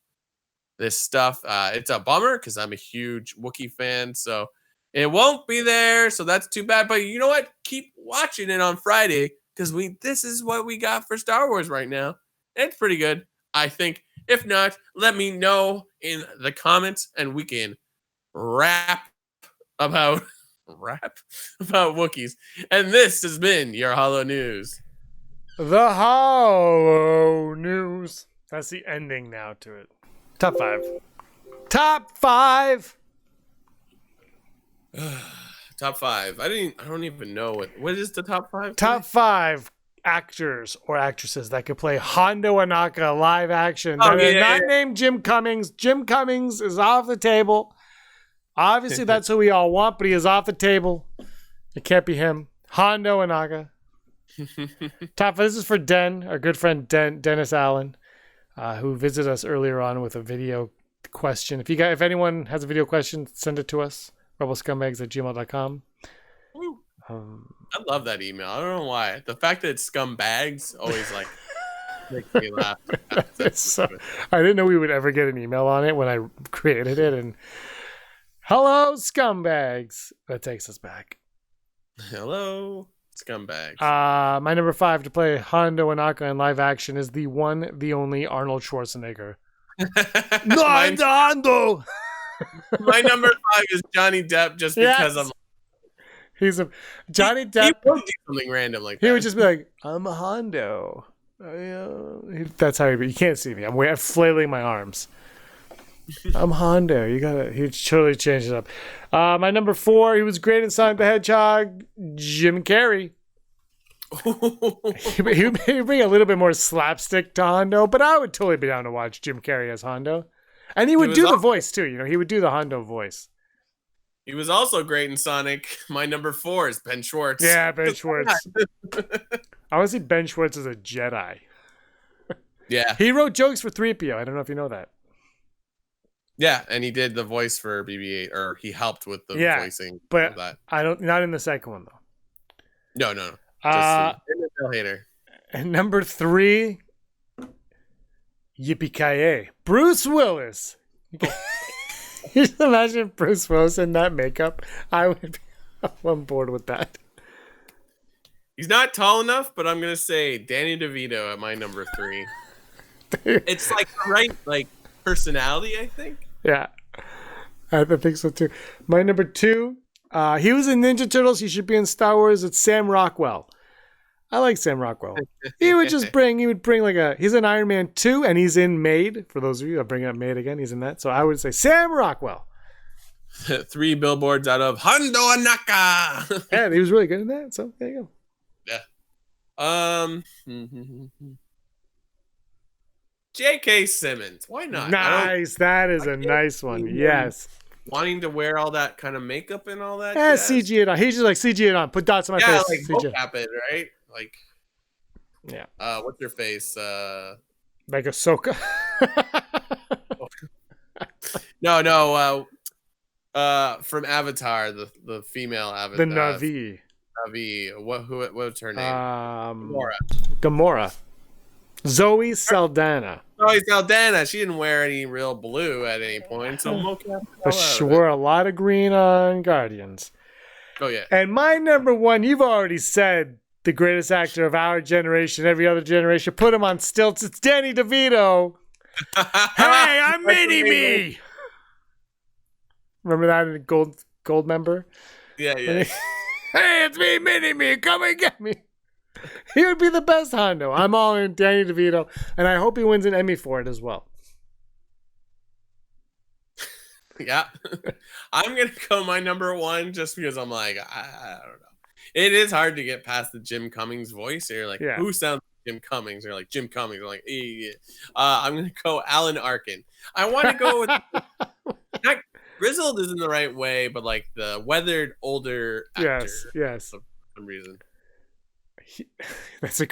S4: this stuff. It's a bummer because I'm a huge Wookiee fan. So it won't be there. So that's too bad. But you know what? Keep watching it on Friday because this is what we got for Star Wars right now. It's pretty good, I think. If not, let me know in the comments and we can rap about Wookiees. And this has been your Hollow News.
S5: The Hollow News. That's the ending now to it. Top 5. Top 5.
S4: Top 5. I don't even know what is the top 5?
S5: Top 5 actors or actresses that could play Hondo Anaka live action.
S4: Oh,
S5: That is
S4: yeah,
S5: not
S4: yeah.
S5: named Jim Cummings. Jim Cummings is off the table. Obviously, that's who we all want, but he is off the table. It can't be him. Hondo Anaka. Top 5. This is for Den, our good friend Dennis Allen, who visited us earlier on with a video question. If anyone has a video question, send it to us. rebelscumbags@gmail.com.
S4: I love that email. I don't know why. The fact that it's scumbags always like makes me laugh.
S5: I didn't know we would ever get an email on it when I created it. And hello, scumbags. That takes us back.
S4: Hello, scumbags.
S5: My number 5 to play Hondo Anaka in live action is the one, the only Arnold Schwarzenegger. No, I'm the Hondo.
S4: My number 5 is Johnny Depp, just because
S5: Yes.
S4: I'm.
S5: He's a Johnny Depp.
S4: He would do something random like that.
S5: He would just be like, "I'm a Hondo." That's how he'd be. You can't see me. I'm flailing my arms. I'm Hondo. He totally changed it up. My number 4, he was great in Sonic the Hedgehog. Jim Carrey. He would bring a little bit more slapstick to Hondo, but I would totally be down to watch Jim Carrey as Hondo. And he would do the voice too. He would do the Hondo voice.
S4: He was also great in Sonic. My number 4 is Ben Schwartz.
S5: Yeah, Ben Schwartz. I want to see Ben Schwartz as a Jedi.
S4: Yeah.
S5: He wrote jokes for 3PO. I don't know if you know that.
S4: Yeah, and he did the voice for BB-8, or he helped with the voicing
S5: but
S4: of that.
S5: not in the second one though.
S4: No. Just Bill Hader.
S5: And number 3, Yippee-ki-yay, Bruce Willis. You just imagine Bruce Willis in that makeup. I would be on board with that.
S4: He's not tall enough, but I'm gonna say Danny DeVito at my number 3. It's like the right personality, I think.
S5: Yeah, I think so too. My number 2, he was in Ninja Turtles. He should be in Star Wars. It's Sam Rockwell. I like Sam Rockwell. He would bring he's in Iron Man 2 and he's in Made. For those of you, I'm bringing up Made again. He's in that. So I would say Sam Rockwell.
S4: 3 billboards out of Hondo Anaka.
S5: Yeah, he was really good in that. So there you
S4: go. Yeah. J.K. Simmons. Why not?
S5: Nice. That is a nice one. Yes.
S4: Wanting to wear all that kind of makeup and all that.
S5: Yeah, CG it on. He's just like CG it on. Put dots on my face.
S4: Yeah, like mocap it, right? Like.
S5: Yeah.
S4: What's your face?
S5: Like Ahsoka.
S4: No. From Avatar, the female Avatar.
S5: The Na'vi.
S4: Na'vi. What's her name?
S5: Gamora. Zoe Saldana.
S4: Zoe Saldana. She didn't wear any real blue at any point, so mocap.
S5: But she wore a lot of green on Guardians.
S4: Oh yeah.
S5: And my number 1, you've already said the greatest actor of our generation, every other generation. Put him on stilts. It's Danny DeVito. Hey, I'm Mini-Me. Remember that in Gold member?
S4: Yeah.
S5: Hey, it's me, Mini-Me. Come and get me. He would be the best Hondo. I'm all in Danny DeVito, and I hope he wins an Emmy for it as well.
S4: Yeah. I'm going to go my number 1 just because I'm like, I don't know. It is hard to get past the Jim Cummings voice. You're like, who sounds like Jim Cummings? You're like, Jim Cummings. I'm like, yeah. I'm going to go Alan Arkin. I want to go with not grizzled isn't the right way, but like the weathered older actor.
S5: Yes.
S4: For some reason.
S5: That's a.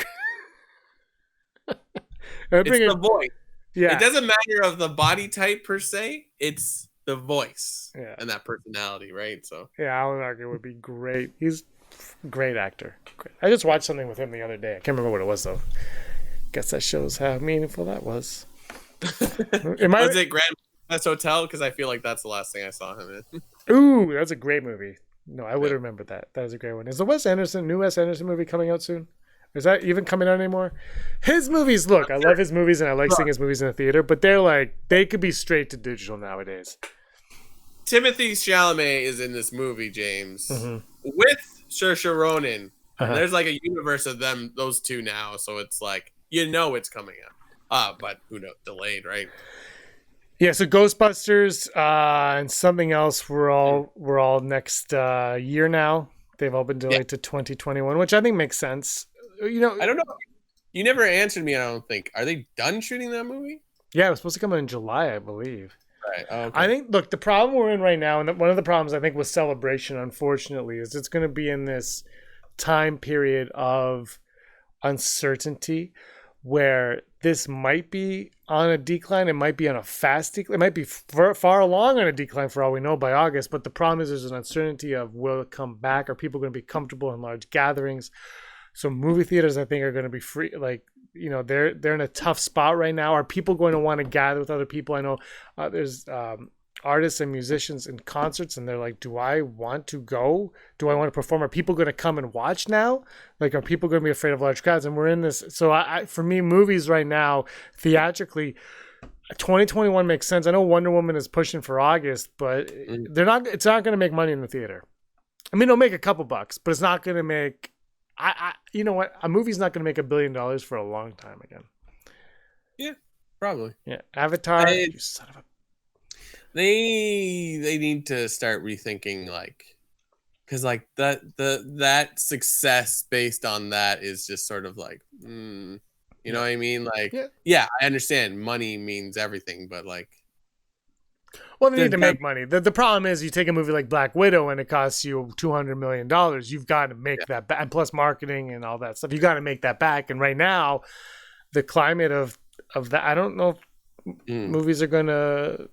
S4: It's the voice.
S5: Yeah.
S4: It doesn't matter of the body type per se. It's the voice and that personality, right? So
S5: yeah, Alan Arkin would be great. He's a great actor. Great. I just watched something with him the other day. I can't remember what it was though. Guess that shows how meaningful that was.
S4: Was it Grand Budapest Hotel? Because I feel like that's the last thing I saw him in.
S5: Ooh, that's a great movie. No, I would remember that. That was a great one. Is the new Wes Anderson movie coming out soon? Is that even coming out anymore? His movies, look, I love his movies and I like seeing his movies in the theater, but they could be straight to digital nowadays.
S4: Timothy Chalamet is in this movie, James, with Saoirse Ronan. There's like a universe of those two now, so it's like, it's coming out. But who knows, delayed, right?
S5: Yeah, so Ghostbusters and something else we're all next year now. They've all been delayed to 2021, which I think makes sense. You know,
S4: I don't know. You never answered me. I don't think. Are they done shooting that movie?
S5: Yeah, it was supposed to come out in July, I believe.
S4: Right. Oh, okay.
S5: I think. Look, the problem we're in right now, and one of the problems I think with Celebration, unfortunately, is it's going to be in this time period of uncertainty where this might be on a decline. It might be on a fast decline. It might be far along on a decline for all we know by August. But the problem is there's an uncertainty of will it come back? Are people going to be comfortable in large gatherings? So movie theaters, I think, are going to be free. Like, you know, they're in a tough spot right now. Are people going to want to gather with other people? I know there's artists and musicians in concerts, and they're like, do I want to go? Do I want to perform? Are people going to come and watch now? Like, are people going to be afraid of large crowds? And we're in this. So for me, movies right now, theatrically, 2021 makes sense. I know Wonder Woman is pushing for August, but it's not going to make money in the theater. I mean, it'll make a couple bucks, but it's not going to make, you know what? A movie's not going to make $1 billion for a long time again.
S4: Yeah, probably.
S5: Yeah. Avatar, you son of a.
S4: They need to start rethinking, like, because like that success based on that is just sort of like, you know what I mean? Like, yeah, I understand money means everything, but like,
S5: well, they need to make money. The problem is you take a movie like Black Widow and it costs you $200 million. You've got to make that back, and plus marketing and all that stuff. You got to make that back. And right now, the climate of that, I don't know if movies are going to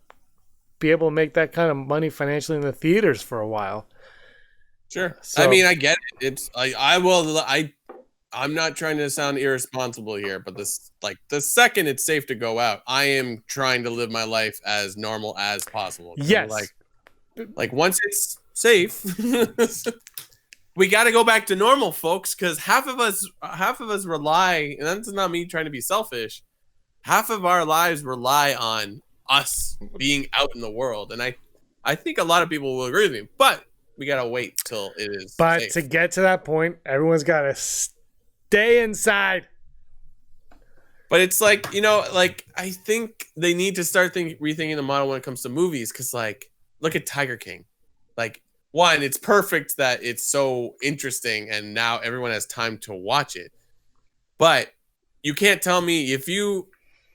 S5: be able to make that kind of money financially in the theaters for a while.
S4: Sure. So, I mean, I get it. It's I'm not trying to sound irresponsible here, but this, like, the second it's safe to go out, I am trying to live my life as normal as possible.
S5: Yes.
S4: Like once it's safe, we got to go back to normal, folks, because half of us rely, and that's not me trying to be selfish. Half of our lives rely on us being out in the world, and I think a lot of people will agree with me, but we gotta wait till it is safe.
S5: To get to that point, everyone's gotta stay inside.
S4: But it's like, you know, like, I think they need to start rethinking the model when it comes to movies, because, like, look at Tiger King. Like, one, it's perfect that it's so interesting and now everyone has time to watch it, but you can't tell me if you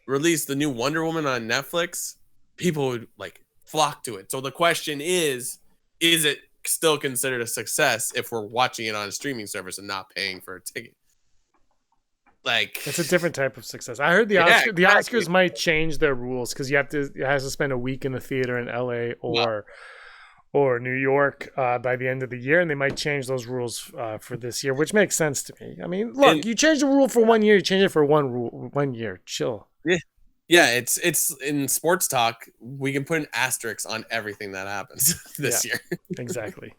S4: release the new Wonder Woman on Netflix, people would like flock to it. So the question is it still considered a success if we're watching it on a streaming service and not paying for a ticket? Like, it's
S5: a different type of success. I heard the Oscars might change their rules because it has to spend a week in the theater in LA or New York by the end of the year, and they might change those rules for this year, which makes sense to me. I mean, look, you change the rule for 1 year, you change it for 1 year. Chill.
S4: Yeah, it's in sports talk, we can put an asterisk on everything that happens this year.
S5: Exactly.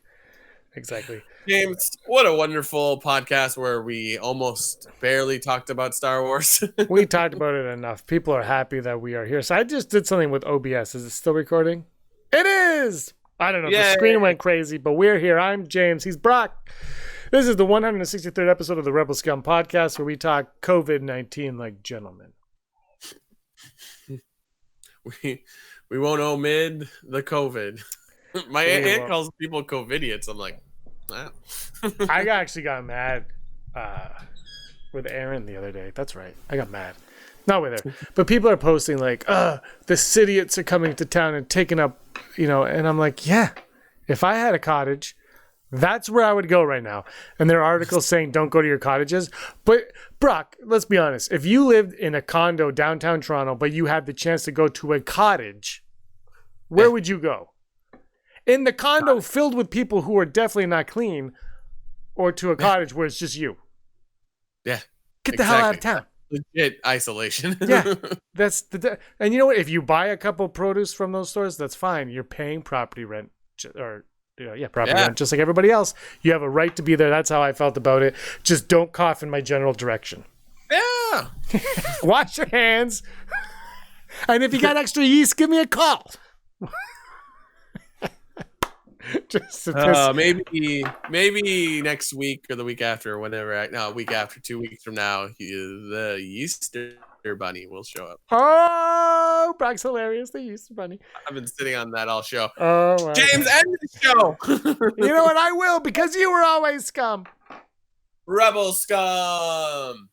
S4: James, what a wonderful podcast where we almost barely talked about Star Wars.
S5: We talked about it enough. People are happy that we are here. So I just did something with OBS. Is it still recording? It is! I don't know. Yay. The screen went crazy, but we're here. I'm James. He's Brock. This is the 163rd episode of the Rebel Scum podcast where we talk COVID-19 like gentlemen.
S4: We won't omit the COVID. My aunt calls people COVIDiots. I'm like, wow.
S5: I actually got mad with Aaron the other day. That's right. I got mad. Not with her. But people are posting like, the Sidiots are coming to town and taking up, you know, and I'm like, yeah, if I had a cottage, that's where I would go right now. And there are articles saying don't go to your cottages. But Brock, let's be honest. If you lived in a condo downtown Toronto, but you had the chance to go to a cottage, where would you go? In the condo filled with people who are definitely not clean, or to a cottage where it's just you?
S4: Yeah.
S5: Get the hell out of town.
S4: Legit isolation.
S5: Yeah. And you know what? If you buy a couple produce from those stores, that's fine. You're paying property rent rent, just like everybody else. You have a right to be there. That's how I felt about it. Just don't cough in my general direction.
S4: Yeah.
S5: Wash your hands. And if you got extra yeast, give me a call.
S4: Maybe next week or the week after, or whenever. No, a week after, 2 weeks from now, the yeasters Bunny will show up.
S5: Oh, Brock's hilarious. The Easter Bunny.
S4: I've been sitting on that all show.
S5: Oh, wow.
S4: James, end the show.
S5: You know what? I will, because you were always scum.
S4: Rebel Scum.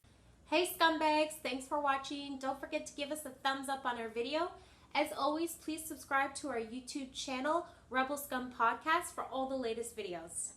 S1: Hey scumbags, thanks for watching. Don't forget to give us a thumbs up on our video. As always, please subscribe to our YouTube channel, Rebel Scum Podcast, for all the latest videos.